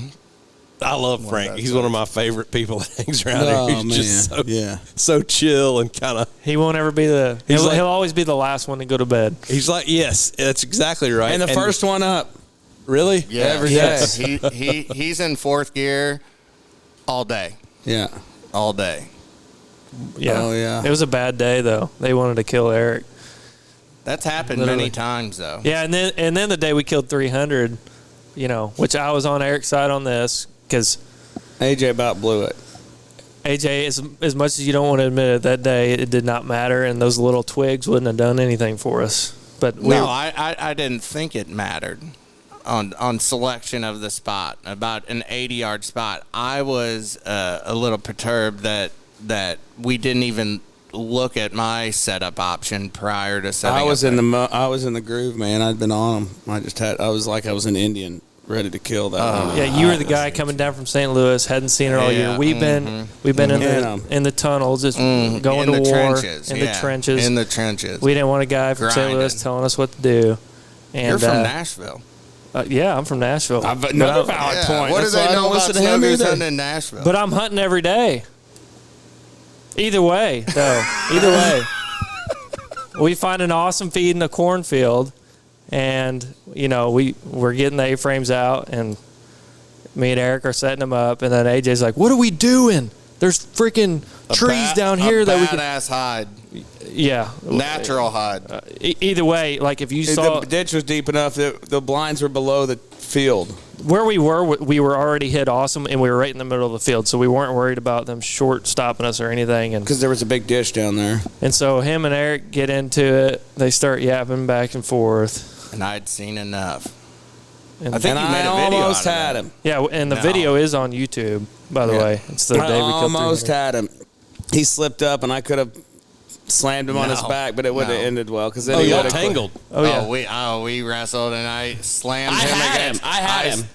I love Frank. He's one of my favorite people that hangs around here. He's just so chill and kind of... He won't ever be he'll always be the last one to go to bed. He's like, yes, that's exactly right. And the first one up. Really? Yeah. Every day. He's in 4th gear all day. Yeah. All day. Yeah. Oh, yeah. It was a bad day, though. They wanted to kill Eric. That's happened many times, though. Yeah, and then the day we killed 300, which I was on Eric's side on this, because AJ about blew it. AJ, as much as you don't want to admit it, that day it did not matter, and those little twigs wouldn't have done anything for us. But I didn't think it mattered on selection of the spot, about an 80-yard spot. I was a little perturbed that we didn't even look at my setup option prior to setting. I was in the groove, man. I'd been on them. I was like I was an Indian. ready to kill that one. Yeah, you were the guy coming down from St. Louis, hadn't seen it all year. We've been in the tunnels, just going to war in the trenches. In the trenches. We didn't want a guy from St. Louis telling us what to do. And, you're from Nashville. Yeah, I'm from Nashville. Another valid point. What do they know about snow goose hunting in Nashville? But I'm hunting every day. Either way, though. Either way. We find an awesome feed in a cornfield, and, we're getting the A-frames out, and me and Eric are setting them up, and then AJ's like, what are we doing? There's freaking trees down here that we can... badass hide. Yeah. Natural hide. Either way, like if you saw... The ditch was deep enough that the blinds were below the field. Where we were already hit awesome, and we were right in the middle of the field, so we weren't worried about them short stopping us or anything. Because there was a big dish down there. And so him and Eric get into it. They start yapping back and forth. And I'd seen enough. And I think you made a video almost had him. Yeah, and the video is on YouTube, by the way. It's the day we killed almost had him. He slipped up, and I could have slammed him on his back, but it would have ended well. Because then he y'all would have tangled. We wrestled, and I slammed him against. I had him.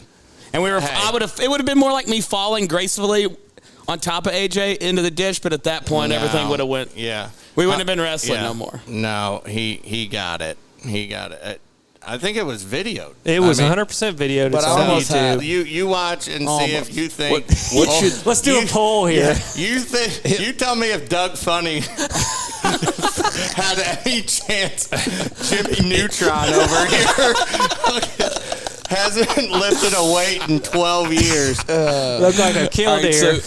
And we were. It would have been more like me falling gracefully on top of AJ into the ditch, but at that point, everything would have went. Yeah, we wouldn't have been wrestling no more. No, he got it. He got it. I think it was videoed. It was 100% videoed. But I almost had you watch and see if you think. Let's do a poll here. Yeah, you tell me if Doug Funny had any chance. Jimmy Neutron over here hasn't lifted a weight in 12 years. Look like a killdeer.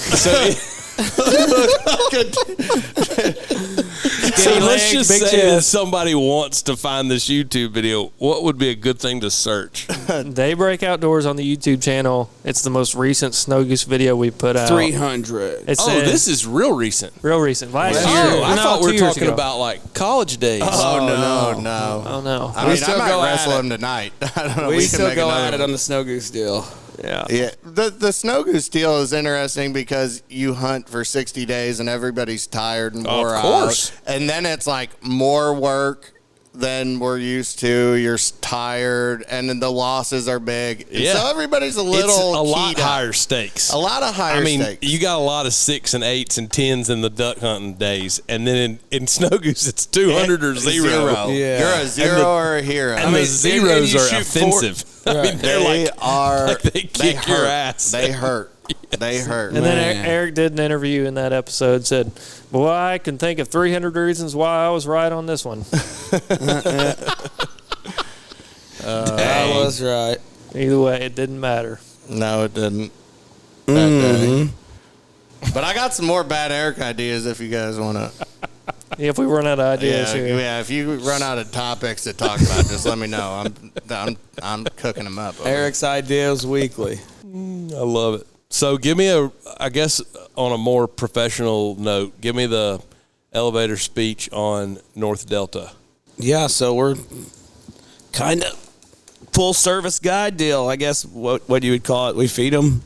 So let's just say that somebody wants to find this YouTube video. What would be a good thing to search? Daybreak Outdoors on the YouTube channel. It's the most recent snow goose video we put out. 300. This is real recent. Real recent. Last year. I thought we were talking about like college days. Oh, no. Oh, no. I mean, I might wrestle him tonight. I don't know. We still go at it on the snow goose deal. Yeah. The snow goose deal is interesting because you hunt for 60 days and everybody's tired and wore out. Of course. And then it's like more work than we're used to. You're tired, and then the losses are big. Yeah. So everybody's a lot higher stakes. A lot of higher stakes. I mean, you got a lot of 6 and 8s and 10s in the duck hunting days, and then in snow goose, it's 200 or 0. Yeah. You're a 0 or a hero. And the zeros are offensive. I mean, they kick your ass. They hurt. Yeah. They hurt. And then Eric did an interview in that episode, said, boy, I can think of 300 reasons why I was right on this one. I was right. Either way, it didn't matter. No, it didn't. That day. But I got some more bad Eric ideas if you guys want to. Yeah, if we run out of ideas here. Yeah, if you run out of topics to talk about, just let me know. I'm cooking them up. Eric's Ideas Weekly. I love it. So give me I guess on a more professional note, give me the elevator speech on North Delta. Yeah, so we're kind of full service guide deal, I guess what you would call it. We feed them,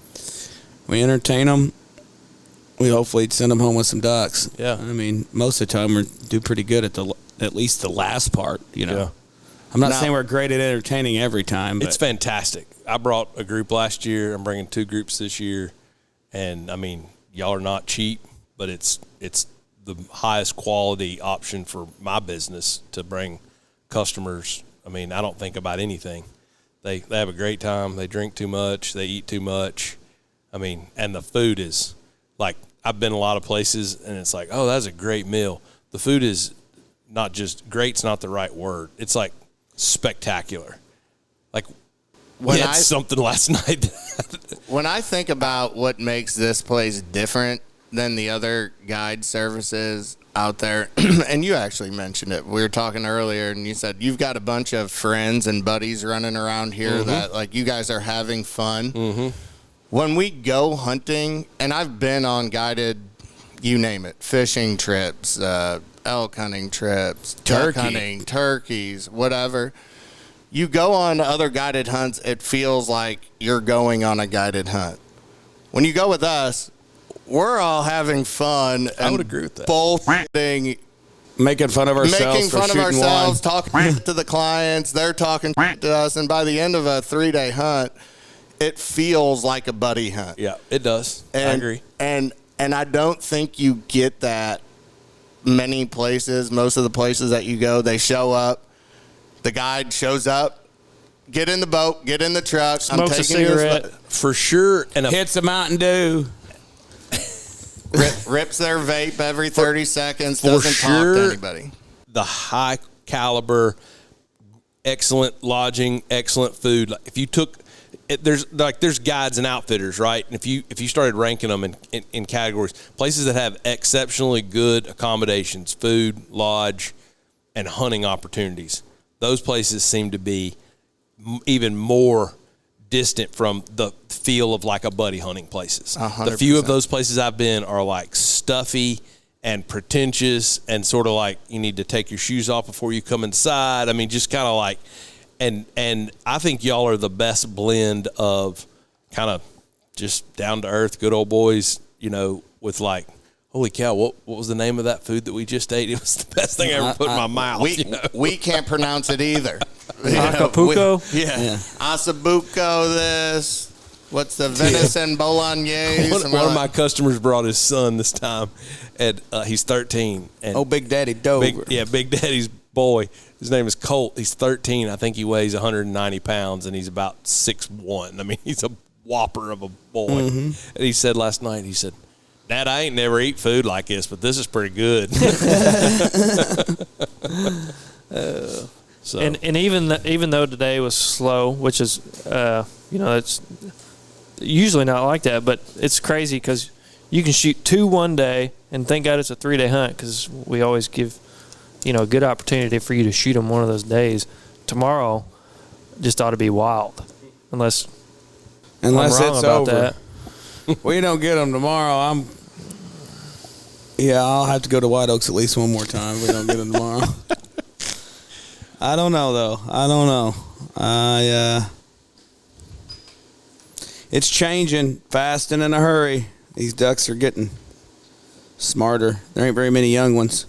we entertain them, we hopefully send them home with some ducks. Yeah. I mean, most of the time we do pretty good at least the last part, Yeah. I'm not saying we're great at entertaining every time, but it's fantastic. I brought a group last year. I'm bringing 2 groups this year. And, I mean, y'all are not cheap, but it's the highest quality option for my business to bring customers. I mean, I don't think about anything. They have a great time. They drink too much. They eat too much. I mean, and the food is, like, I've been a lot of places, and it's like, oh, that's a great meal. The food is not just – great's not the right word. It's, like, spectacular. Like, we had something last night. When I think about what makes this place different than the other guide services out there, and you actually mentioned it. We were talking earlier, and you said you've got a bunch of friends and buddies running around here that, like, you guys are having fun. Mm-hmm. When we go hunting, and I've been on guided, you name it, fishing trips, elk hunting trips, duck hunting, turkeys, whatever. You go on other guided hunts, it feels like you're going on a guided hunt. When you go with us, we're all having fun. And I would agree with that. Both making fun of ourselves, talking to the clients, they're talking to us, and by the end of a 3-day hunt, it feels like a buddy hunt. Yeah, it does. I agree. And I don't think you get that many places. Most of the places that you go, they show up. The guide shows up. Get in the boat. Get in the truck. Smokes a cigarette. For sure. And hits a Mountain Dew. Rips their vape every 30 seconds. Doesn't talk to anybody. The high caliber, excellent lodging, excellent food. Like if you took, there's guides and outfitters, right? And if you started ranking them in categories, places that have exceptionally good accommodations, food, lodge, and hunting opportunities, those places seem to be even more distant from the feel of like a buddy hunting places. 100%. The few of those places I've been are like stuffy and pretentious and sort of like you need to take your shoes off before you come inside. I mean, just kind of like, and I think y'all are the best blend of kind of just down to earth, good old boys, you know, with like, holy cow, what was the name of that food that we just ate? It was the best thing I ever put in my mouth. We can't pronounce it either. Acapulco? Yeah. Asabuco this. What's the venison bolognese? One of my customers brought his son this time, and he's 13. And Big Daddy Dover. Big Daddy's boy. His name is Colt. He's 13. I think he weighs 190 pounds, and he's about 6'1". I mean, he's a whopper of a boy. Mm-hmm. And he said last night, he said, Dad, I ain't never eat food like this, but this is pretty good. So. And even though today was slow, which is it's usually not like that, but it's crazy because you can shoot 2 one day and thank God it's a 3-day hunt because we always give a good opportunity for you to shoot them one of those days. Tomorrow just ought to be wild, unless I'm wrong it's about over. that. We don't get them tomorrow. I'll have to go to White Oaks at least one more time if we don't get them tomorrow. I don't know, though. I don't know. It's changing fast and in a hurry. These ducks are getting smarter. There ain't very many young ones.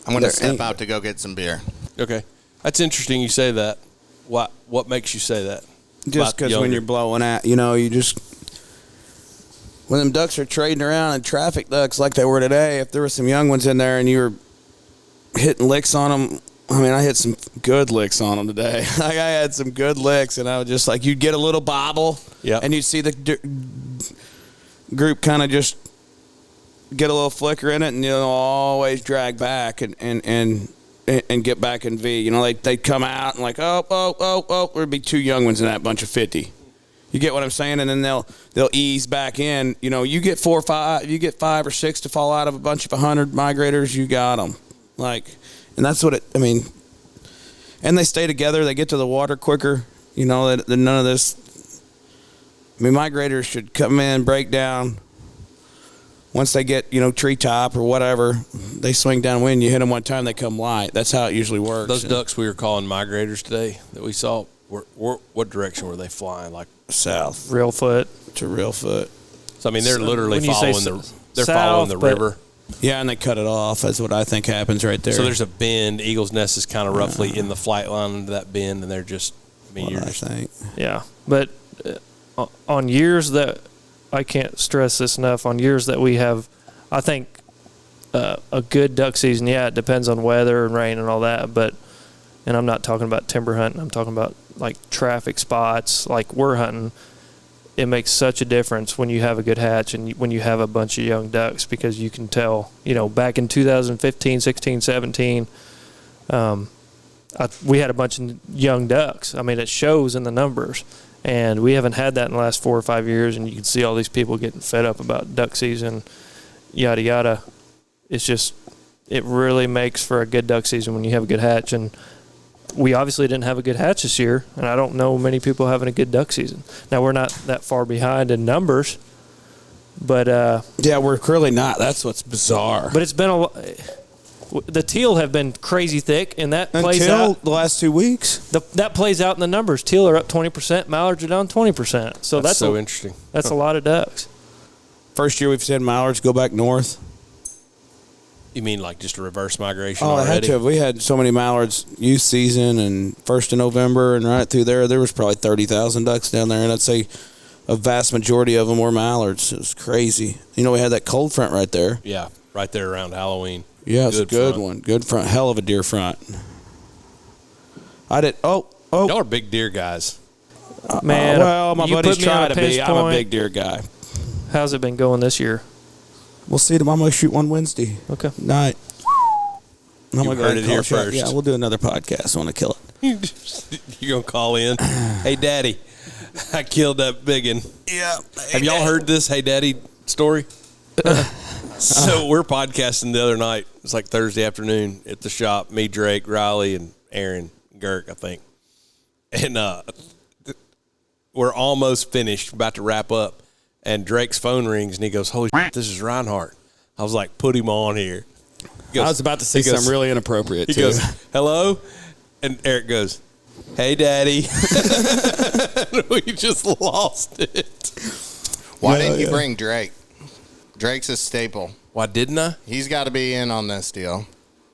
I'm going to step out to go get some beer. Okay. That's interesting you say that. What makes you say that? Just because when you're blowing at, you just... When them ducks are trading around and traffic ducks like they were today, if there were some young ones in there and you were hitting licks on them, I mean, I hit some good licks on them today. Like I had some good licks, and I was just like, you'd get a little bobble, and you'd see the group kind of just get a little flicker in it, and always drag back and get back in V. They'd come out and like, oh, there'd be 2 young ones in that bunch of 50. You get what I'm saying? And then they'll ease back in. You get 4 or 5, you get 5 or 6 to fall out of a bunch of 100 migrators, you got them. And that's what and they stay together. They get to the water quicker. None of this. I mean, migrators should come in, break down. Once they get, treetop or whatever, they swing downwind. You hit them one time, they come light. That's how it usually works. Those ducks we were calling migrators today that we saw, what direction were they flying? Like south. Real foot. To real foot. So, I mean, they're literally following the river. Yeah, and they cut it off. That's what I think happens right there. So there's a bend. Eagle's Nest is kind of roughly in the flight line into that bend, and they're just, I think. Yeah, but on years that, I can't stress this enough, on years that we have, I think, a good duck season, it depends on weather and rain and all that, and I'm not talking about timber hunting, I'm talking about, like, traffic spots, like we're hunting. It makes such a difference when you have a good hatch and when you have a bunch of young ducks because you can tell, back in 2015, 16, 17, we had a bunch of young ducks. I mean, it shows in the numbers. And we haven't had that in the last 4 or 5 years, and you can see all these people getting fed up about duck season, yada, yada. It's just, it really makes for a good duck season when you have a good hatch. And we obviously didn't have a good hatch this year, and I don't know many people having a good duck season. Now, we're not that far behind in numbers, but yeah, we're clearly not. That's what's bizarre. But it's been the teal have been crazy thick, and that plays out the last 2 weeks. That plays out in the numbers. Teal are up 20%, mallards are down 20%. So that's so interesting. That's a lot of ducks. First year we've said mallards go back north. You mean like just a reverse migration Oh, already? I had to. We had so many mallards youth season and 1st of November and right through there was probably 30,000 ducks down there, and I'd say a vast majority of them were mallards. It was crazy. You know, we had that cold front right there. Yeah, right there around Halloween. Yeah, it's a good one. Good front. Hell of a deer front. I did. Oh. Y'all are big deer guys. Man, well, my you buddies put me on try a to pinch be. I'm a point. big deer guy. How's it been going this year? We'll see. I'm going to shoot one Wednesday Okay. night. I'm You heard it here first. Yeah, we'll do another podcast. I want to kill it. You're going to call in. Hey, Daddy, I killed that big one. Yeah. Have y'all heard this Hey Daddy story? So we're podcasting the other night. It's like Thursday afternoon at the shop. Me, Drake, Riley, and Aaron Girk, I think. And we're almost finished, about to wrap up. And Drake's phone rings, and he goes, "Holy shit, this is Rinehart." I was like, "Put him on here." Goes, I was about to say something really inappropriate, He too. goes, "Hello?" And Eric goes, "Hey, Daddy." We just lost it. Why didn't you bring Drake? Drake's a staple. Why didn't I? He's got to be in on this deal.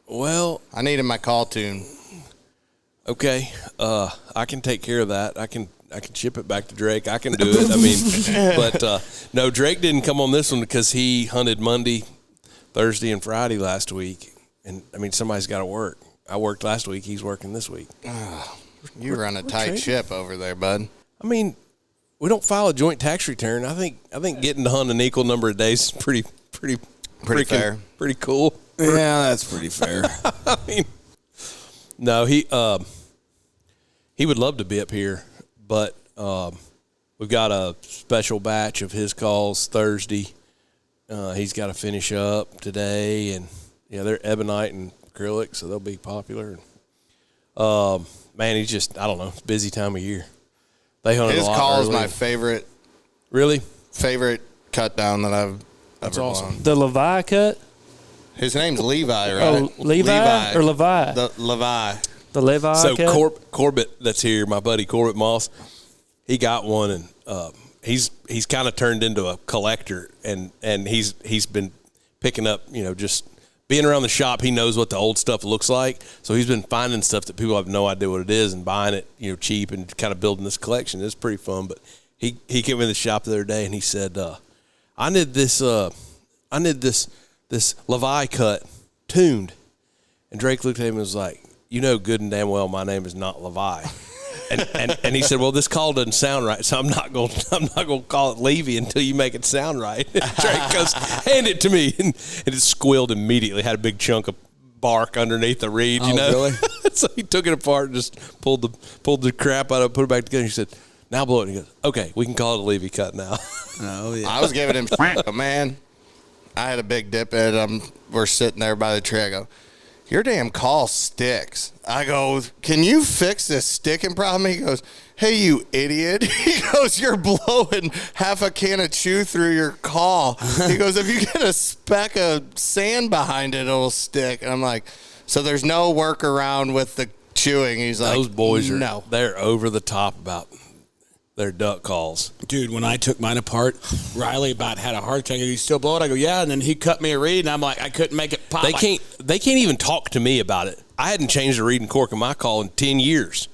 Well, I needed my call tune. okay. I can take care of that. I can ship it back to Drake. I can do it. I mean, but no, Drake didn't come on this one because he hunted Monday, Thursday, and Friday last week. And I mean, somebody's got to work. I worked last week. He's working this week. You run a tight ship over there, bud. I mean, we don't file a joint tax return. I think getting to hunt an equal number of days is pretty fair. pretty cool. Yeah, that's pretty fair. I mean, no, he would love to be up here, but we've got a special batch of his calls Thursday. He's got to finish up today, and yeah, they're ebonite and acrylic, so they'll be popular. Man, he's just, I don't know, it's a busy time of year. They hunt His a lot call is early. my favorite cut down that I've That's ever awesome. blown. The Levi cut? His name's Levi, right? Oh, Levi or Levi? The Levi. The Levi So cut? Corbett, that's here, my buddy Corbett Moss, he got one, and he's kind of turned into a collector, and he's been picking up, just being around the shop. He knows what the old stuff looks like, so he's been finding stuff that people have no idea what it is and buying it, cheap, and kind of building this collection. It's pretty fun. But he came in the shop the other day, and he said, "I need this Levi cut tuned." And Drake looked at him and was like, "You know good and damn well my name is not Levi." And he said, "Well, this call doesn't sound right, so I'm not going to call it Levy until you make it sound right." And Drake goes, "Hand it to me," and it squealed immediately. Had a big chunk of bark underneath the reed. Really? So he took it apart and just pulled the crap out of it, put it back together. He said, "Now blow it." And he goes, "Okay, we can call it a Levy cut now." Oh, yeah. I was giving him man. I had a big dip in it. We're sitting there by the tree. I go, "Your damn call sticks." I go, "Can you fix this sticking problem?" He goes, "Hey, you idiot." He goes, "You're blowing half a can of chew through your call." He goes, "If you get a speck of sand behind it, it'll stick." And I'm like, so there's no workaround with the chewing. He's like, Those boys no. they're over the top about their duck calls. Dude, when I took mine apart, Riley about had a heart attack. "You still blow it?" I go, "Yeah." And then he cut me a reed, and I'm like, I couldn't make it pop. They can't even talk to me about it. I hadn't changed a reed and cork in my call in 10 years.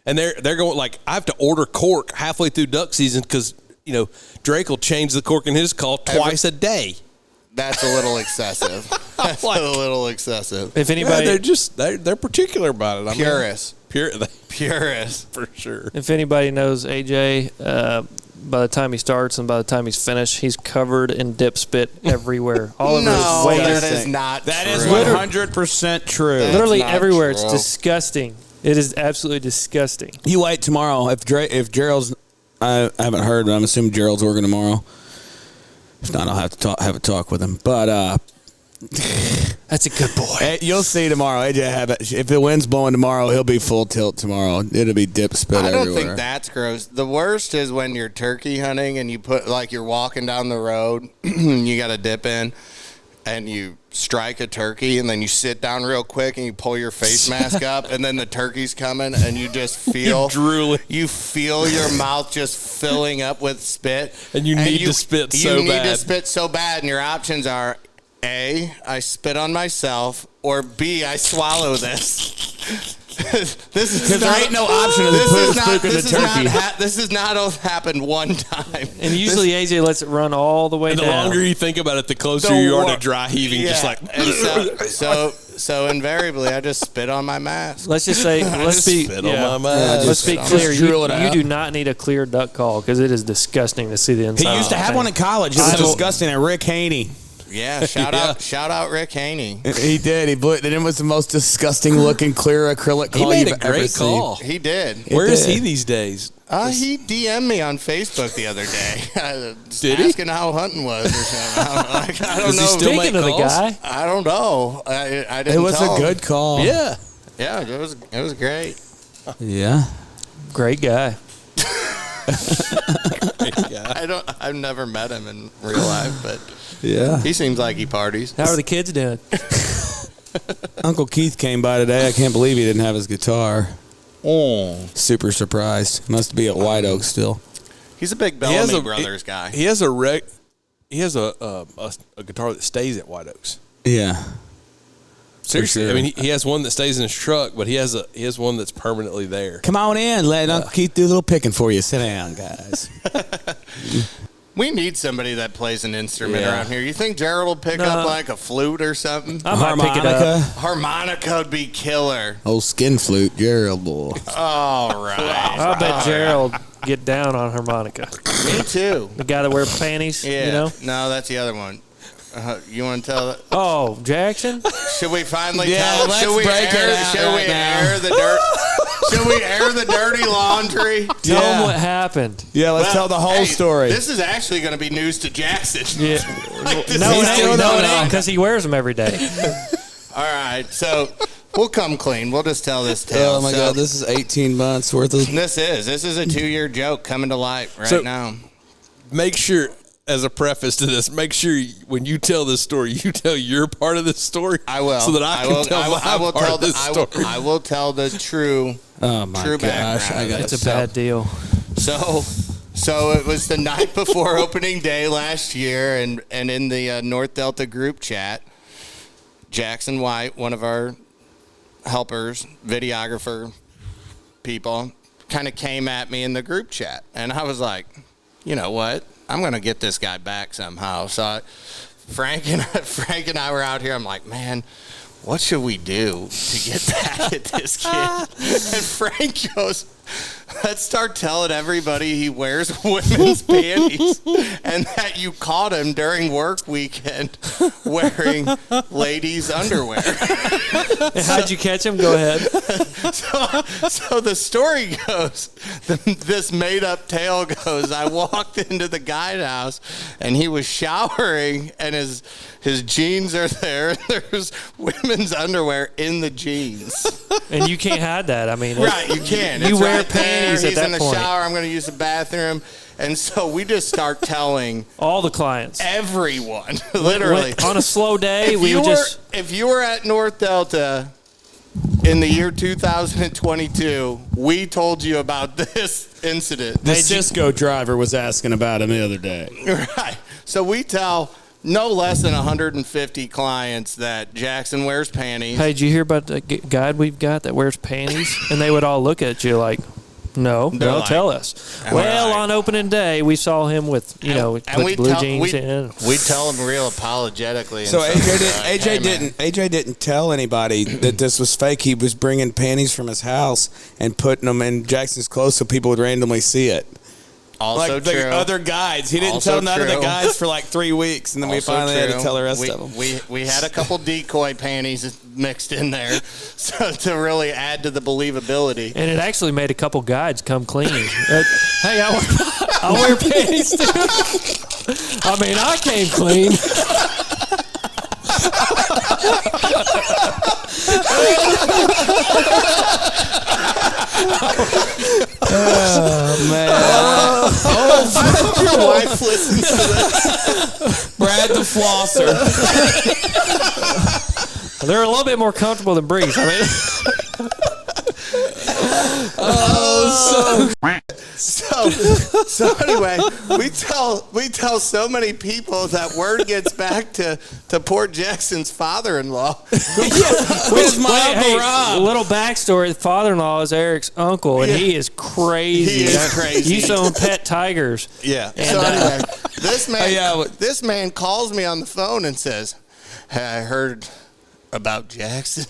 And they're going like, I have to order cork halfway through duck season because, Drake will change the cork in his call twice a day. That's a little excessive. That's Like- a little excessive. If Yeah, anybody, they're particular about it. I mean, Purist. Purist for sure. if anybody knows AJ, by the time he starts and by the time he's finished, he's covered in dip spit everywhere. All over No, his that waist. is not That true. is 100% true. That's Literally not everywhere. It's true. disgusting. It is absolutely disgusting. You wait tomorrow. If Gerald's, I haven't heard, but I'm assuming Gerald's working tomorrow. If not, I'll have to have a talk with him. But That's a good boy. you'll see tomorrow. AJ, if the wind's blowing tomorrow, he'll be full tilt tomorrow. It'll be dip spit I don't everywhere. think that's gross. The worst is when you're turkey hunting and you put, like, you're walking down the road, you got to dip in, and you strike a turkey, and then you sit down real quick and you pull your face mask up, and then the turkey's coming, and you just feel drooling. You feel your mouth just filling up with spit, And you need to spit so You need bad. to spit so bad, and your options are A, I spit on myself, or B, I swallow this. This is because there ain't no option to put spook in the turkey. This has not happened one time. And usually AJ lets it run all the way and down. the longer you think about it, the closer you are to dry heaving. Yeah. Just like, and so invariably, I just spit on my mask. Let's just say, let's be clear. You do not need a clear duck call because it is disgusting to see the inside. He used to have one in college. It was disgusting. And Rick Haney. Yeah, shout out Rick Haney. He did. He blew it. And it was the most disgusting looking clear acrylic call he made you've a great ever call. seen. He did. Where is he these days? He DM'd me on Facebook the other day. Did he? Asking how hunting was or something. I don't know. Speaking of the guy, I don't know. I didn't. It was a good call. Yeah. Yeah, it was great. Yeah. great guy. I've never met him in real life, but Yeah. he seems like he parties. How are the kids doing? Uncle Keith came by today. I can't believe he didn't have his guitar. Super surprised. Must be at White Oak still. He's a big Bellamy Brothers guy. He has a guitar that stays at White Oaks. Yeah. Seriously, sure. I mean, he has one that stays in his truck, but he has one that's permanently there. Come on in. Let Uncle Keith do a little picking for you. Sit down, guys. We need somebody that plays an instrument Yeah. around here. You think Gerald will pick up like a flute or something? I might pick it up. Harmonica would be killer. Old skin flute, Gerald boy. All right. I bet Gerald get down on harmonica. Me too. The guy that wears panties, Yeah. you know? No, that's the other one. You want to tell that? Oh, Jackson? Should we finally Yeah, tell? let's Should we break air? it out Should we right now. air the dirt? Should we air the dirty laundry? Tell him what happened. Yeah, let's tell the whole story. This is actually going to be news to Jackson. Yeah. No, it ain't, because he wears them every day. All right, so we'll come clean. We'll just tell this tale. Oh my God, this is 18 months worth of. This is a 2-year joke coming to light right now. Make sure, as a preface to this, make sure when you tell this story, you tell your part of this story. I will, so that I can tell my part of this story. I will tell the true. Oh my True gosh, background. It's a bad deal. So it was the night before opening day last year, and in the North Delta group chat, Jackson White, one of our helpers, videographer people, kind of came at me in the group chat, and I was like, you know what? I'm gonna get this guy back somehow. So Frank and I were out here. I'm like, man, what should we do to get back at this kid? And Frank goes, let's start telling everybody he wears women's panties and that you caught him during work weekend wearing ladies' underwear. How'd you catch him? Go ahead. So the story goes, this made-up tale goes, I walked into the guidehouse and he was showering and his jeans are there and there's women's underwear in the jeans. And you can't hide that. I mean, Right, you can. You It's wear right there. panties at He's that in the point. shower. I'm going to use the bathroom. And so we just start telling all the clients. everyone, literally. On a slow day, If you were at North Delta in the year 2022, we told you about this incident. The Cisco driver was asking about him the other day. Right. So we tell no less than 150 clients that Jackson wears panties. Hey, did you hear about the guide we've got that wears panties? And they would all look at you like, no, They're don't like, tell us. and we're Well, like- on opening day, we saw him with, with blue jeans in. We tell them real apologetically. and So stuff like AJ that. AJ didn't tell anybody that this was fake. He was bringing panties from his house and putting them in Jackson's clothes so people would randomly see it. Also like true. the other guides. He didn't Also tell none of the true. guys for like 3 weeks, and then we Also finally had to true. tell the rest we, of them. We had a couple decoy panties mixed in there so to really add to the believability. And it actually made a couple guides come clean. Hey, I wear panties too. I mean, I came clean. Oh man! Your wife listens to this. Brad the flosser. They're a little bit more comfortable than Breeze. I mean, So anyway, we tell so many people that word gets back to Port Jackson's father-in-law. Where's my Uncle Rob? A little backstory: the father-in-law is Eric's uncle, and he is crazy. He is crazy. He used to own pet tigers. Yeah. And, so anyway, this man calls me on the phone and says, "Hey, I heard about Jackson."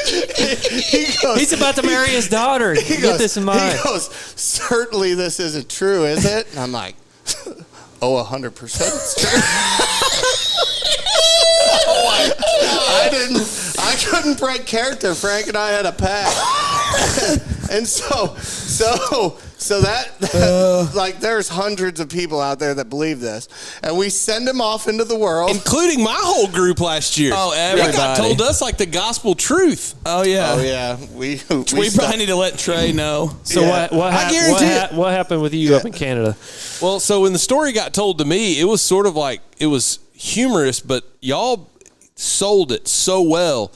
He goes, He's about to marry his daughter. Get this in mind. He goes, certainly this isn't true, is it? And I'm like, 100% it's true. I couldn't break character. Frank and I had a pact. And so that like there's hundreds of people out there that believe this, and we send them off into the world, including my whole group last year. Oh, everybody. That guy told us like the gospel truth. Oh yeah. Oh yeah. We probably need to let Trey know. So what happened with you up in Canada? Well, so when the story got told to me, it was sort of like it was humorous, but y'all sold it so well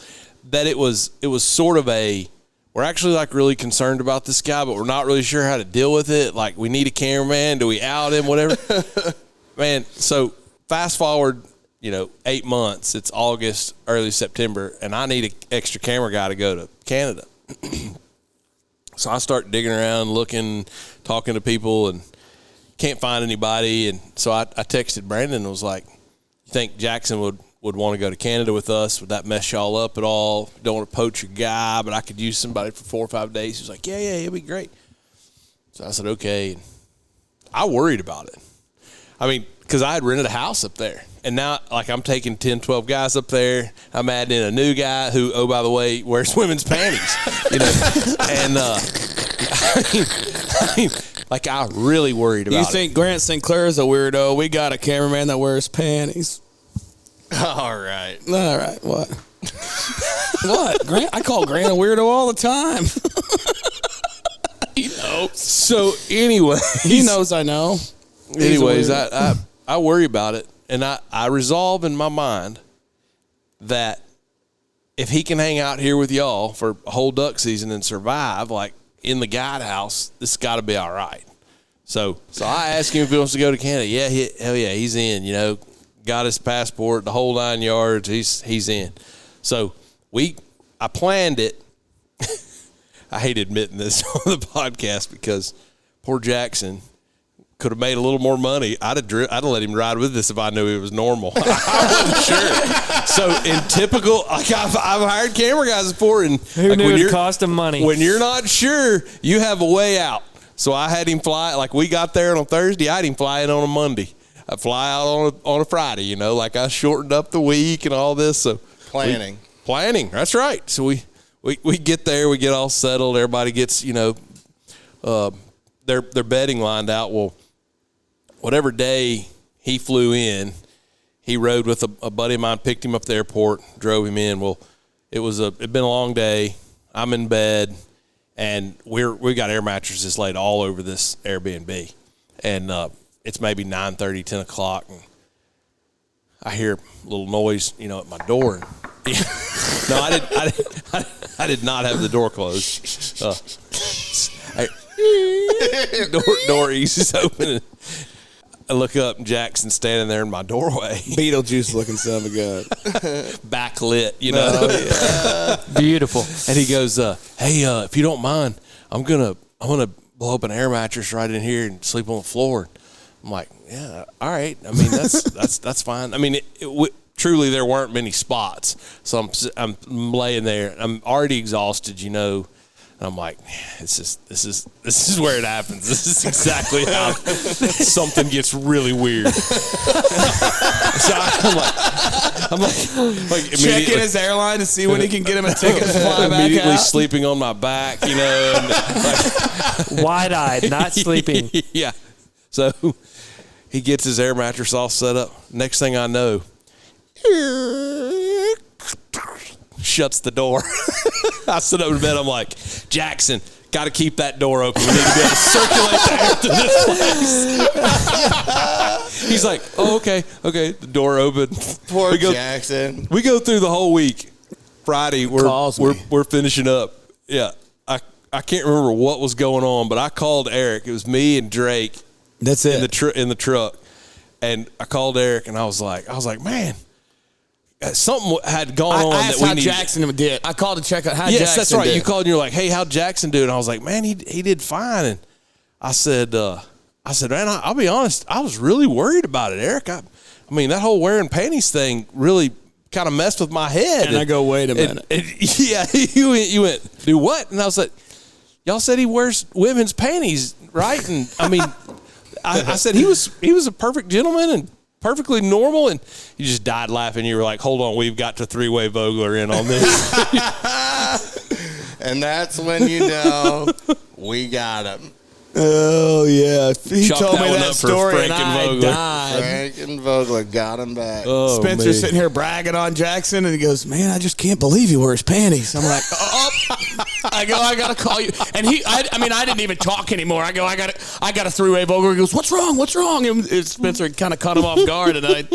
that it was sort of a. We're actually like really concerned about this guy, but we're not really sure how to deal with it. Like, we need a cameraman. Do we out him? Whatever. Man, so fast forward, 8 months. It's August, early September, and I need an extra camera guy to go to Canada. So I start digging around, looking, talking to people, and can't find anybody. And so I texted Brandon and was like, you think Jackson would want to go to Canada with us? Would that mess y'all up at all? Don't want to poach your guy, but I could use somebody for 4 or 5 days. He was like, yeah, it'll be great. So I said, okay. I worried about it. I mean, because I had rented a house up there. And now, like, I'm taking 10, 12 guys up there. I'm adding in a new guy who, oh, by the way, wears women's panties. And, I mean, like, I really worried about it. You think Grant St. Clair is a weirdo? We got a cameraman that wears panties. All right. What? What? Grant? I call Grant a weirdo all the time. He knows. So anyway, he knows I know. Anyways, I worry about it, and I resolve in my mind that if he can hang out here with y'all for a whole duck season and survive, like in the guide house, this has got to be all right. So I asked him if he wants to go to Canada. Yeah, hell yeah, he's in. Got his passport, the whole 9 yards. He's in. So I planned it. I hate admitting this on the podcast because poor Jackson could have made a little more money. I'd have let him ride with this if I knew it was normal. I wasn't sure. So in typical, like I've hired camera guys before, and who knew it cost him money? When you're not sure, you have a way out. So I had him fly. Like we got there on a Thursday, I had him fly in on a Monday. I fly out on a Friday, like I shortened up the week and all this. So planning. That's right. So we get there, we get all settled. Everybody gets, their bedding lined out. Well, whatever day he flew in, he rode with a buddy of mine, picked him up at the airport, drove him in. Well, it'd been a long day. I'm in bed, and we got air mattresses laid all over this Airbnb, and it's maybe 9:30, 10 o'clock, and I hear a little noise, at my door. No, I did not have the door closed. Door eases open, and I look up, and Jackson's standing there in my doorway. Beetlejuice looking son of a gun. Backlit, Beautiful. And he goes, hey, if you don't mind, I'm gonna blow up an air mattress right in here and sleep on the floor. I'm like, yeah, all right. I mean, that's fine. I mean, truly there weren't many spots, so I'm laying there. I'm already exhausted, And I'm like, this is where it happens. This is exactly how something gets really weird. So I'm like checking his airline to see when he can get him a ticket to fly back immediately out. sleeping on my back, and wide-eyed, not sleeping. Yeah. So he gets his air mattress all set up. Next thing I know, shuts the door. I sit up in bed. I'm like, Jackson, got to keep that door open. We need to be able to circulate the air through this place. He's like, oh, okay. The door open. Poor Jackson. We go through the whole week. Friday, we're finishing up. Yeah, I can't remember what was going on, but I called Eric. It was me and Drake. That's it. In the truck, and I called Eric, and I was like, man, something had gone on. I asked that we how needed. Jackson did. I called to check out how Jackson did. Yes, that's right. You called and you're like, hey, how'd Jackson do? And I was like, man, he did fine. And I said, man, I'll be honest, I was really worried about it, Eric. I mean, that whole wearing panties thing really kind of messed with my head. And I go, wait a minute. Yeah, you went, do what? And I was like, y'all said he wears women's panties, right? And I mean, I said he was a perfect gentleman and perfectly normal, and you just died laughing. You were like, hold on, we've got to three-way Vogler in on this. And that's when you know we got him. Oh, yeah. He Chalk told that me one that up for story, Frank and and I Vogler. died. Frank and Vogler got him back. Oh, Spencer's man. sitting here bragging on Jackson, and he goes, man, I just can't believe he wears panties. I'm like, I got to call you. And I didn't even talk anymore. I go, I got a three-way Vogler. He goes, what's wrong? And Spencer kind of caught him off guard, and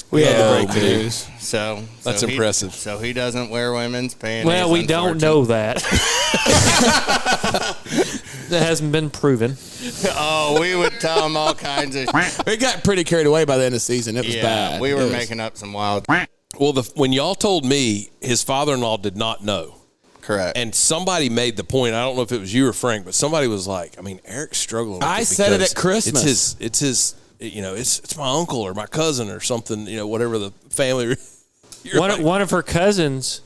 we had to break the news. So That's impressive. So he doesn't wear women's panties. Well, we don't know that. That hasn't been proven. Oh, we would tell him all kinds of shit. We got pretty carried away by the end of the season. It was bad. We were making up some wild. Well, when y'all told me, his father-in-law did not know. Correct. And somebody made the point. I don't know if it was you or Frank, but somebody was like, I mean, Eric's struggling with I it said it because at Christmas. It's his, it's my uncle or my cousin or something, whatever the family. One of her cousins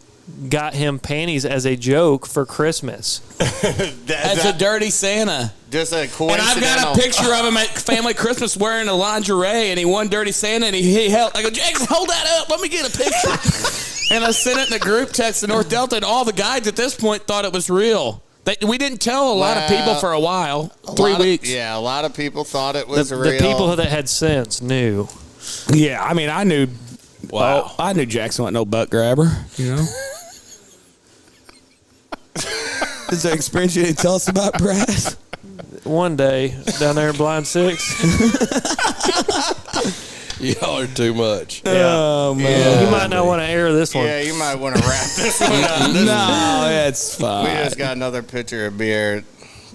got him panties as a joke for Christmas. As a dirty Santa. Just a coincidental. And I've got a picture of him at family Christmas wearing a lingerie, and he won Dirty Santa, and he held. I go, Jackson, hold that up. Let me get a picture. And I sent it in a group text to North Delta, and all the guides at this point thought it was real. We didn't tell a lot of people for a while. 3 weeks. A lot of people thought it was real. The people that had sense knew. Yeah, I mean, I knew. Wow. I knew Jackson wasn't no butt grabber, Is there experience you didn't tell us about, Brad? One day down there in Blind 6. Y'all are too much. Oh, man. You might not want to air this one. Yeah, you might want to wrap this one up. No, it's fine. We just got another pitcher of beer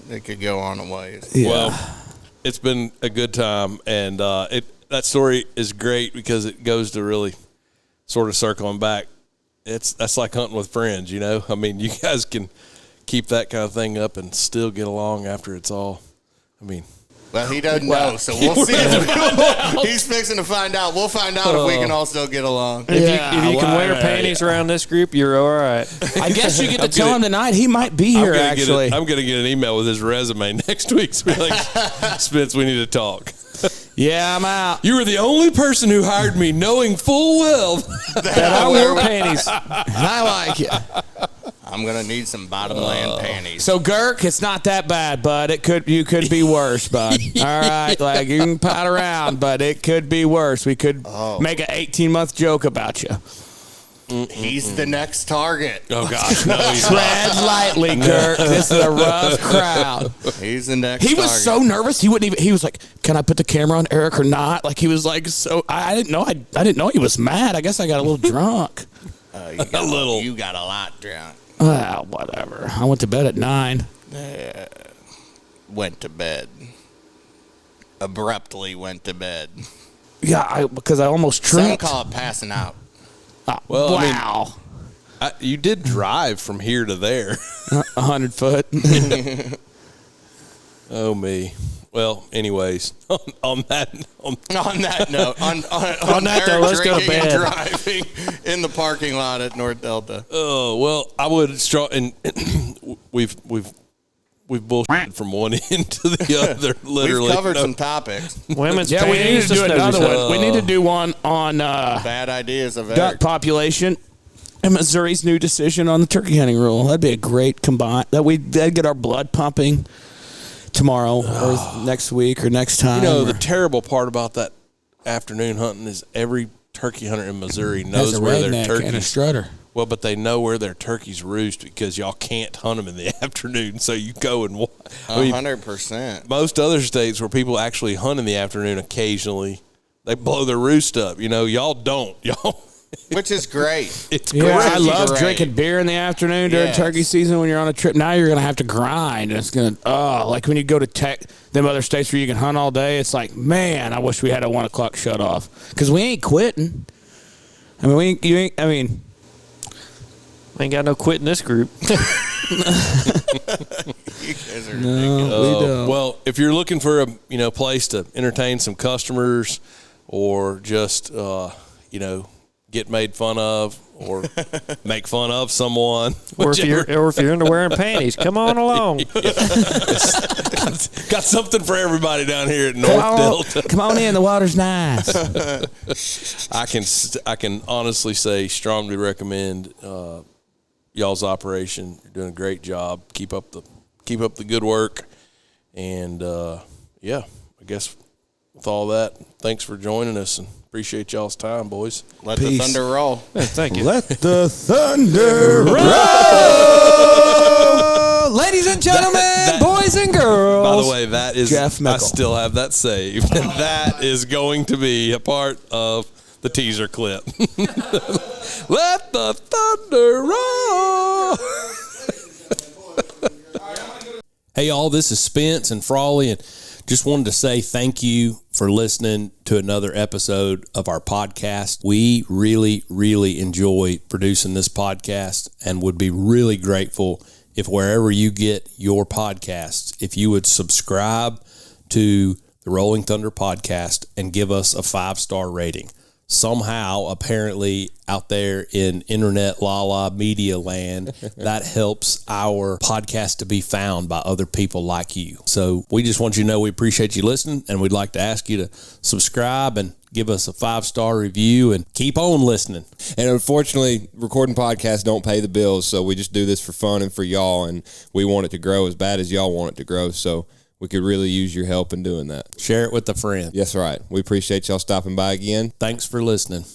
that could go on a ways. Yeah. Well, it's been a good time, and that story is great because it goes to really sort of circling back. That's like hunting with friends, I mean, you guys can keep that kind of thing up and still get along after it's all. I mean, well, he doesn't know, so we'll see. He's fixing to find out. We'll find out if we can all still get along. If you can wear panties around this group, you're all right. I guess you get to tell him tonight he might be here, actually. I'm going to get an email with his resume next week. So be like, Spence, we need to talk. Yeah, I'm out. You were the only person who hired me knowing full well that I wore panties. I like it. I'm going to need some bottomland panties. So, Girk, it's not that bad, bud. You could be worse, bud. All right, like you can pout around, but it could be worse. We could make an 18-month joke about you. He's the next target. Oh, gosh. No, Tread lightly, Girk. This is a rough crowd. He's the next He target. was so nervous. He wouldn't even. He was like, "Can I put the camera on Eric or not?" Like he was like, "So I didn't know. I didn't know he was mad. I guess I got a little drunk." You got a lot drunk. Well, whatever. I went to bed at 9. Went to bed. Abruptly went to bed. Yeah, because I almost Some tripped. call it passing out. Well, wow. You did drive from here to there. 100 foot. Oh, me. Well, anyways, on that note, on that though, let's go to drinking and bed. driving in the parking lot at North Delta. Oh, well, I would and we've bullshitted from one end to the other. Literally, We've covered some topics. Women's Yeah, we need panties. to do just another notice one. We need to do one on Bad ideas of duck Eric. population and Missouri's new decision on the turkey hunting rule. That'd be a great combine. That'd get our blood pumping tomorrow or next week or next time. the terrible part about that afternoon hunting is every turkey hunter in Missouri knows Has a where their redneck and a turkeys. strutter. Well, but they know where their turkeys roost because y'all can't hunt them in the afternoon. So you go and 100%. most other states where people actually hunt in the afternoon occasionally, they blow their roost up. Y'all don't. Y'all Which is great. It's Yeah, great. I love Great. drinking beer in the afternoon during turkey season when you're on a trip. Now you're going to have to grind. And it's going to, like when you go to them other states where you can hunt all day, it's like, man, I wish we had a 1 o'clock shut off. Because we ain't quitting. I mean, we Ain't got no quit in this group. You guys are ridiculous. we don't. Well, if you're looking for a place to entertain some customers, or just get made fun of, or make fun of someone, or if you're into wearing panties, come on along. Got something for everybody down here at North Delta. Come on in, the water's nice. I can honestly say, strongly recommend y'all's operation. You're doing a great job. Keep up the good work. And I guess with all that, thanks for joining us, and appreciate y'all's time, boys. Let the thunder roll. Thank you. Let the thunder roll. Ladies and gentlemen, boys and girls. By the way, that is Jeff Mickle. I still have that saved, and that is going to be a part of the teaser clip. Let the thunder roll. Hey, y'all, this is Spence and Frawley, and just wanted to say thank you for listening to another episode of our podcast. We really, really enjoy producing this podcast and would be really grateful if wherever you get your podcasts, if you would subscribe to the Rolling Thunder podcast and give us a 5-star rating. Somehow, apparently, out there in internet la media land, that helps our podcast to be found by other people like you. So we just want you to know we appreciate you listening, and we'd like to ask you to subscribe and give us a 5-star review and keep on listening. And unfortunately, recording podcasts don't pay the bills, so we just do this for fun and for y'all, and we want it to grow as bad as y'all want it to grow. So we could really use your help in doing that. Share it with a friend. Yes, right. We appreciate y'all stopping by again. Thanks for listening.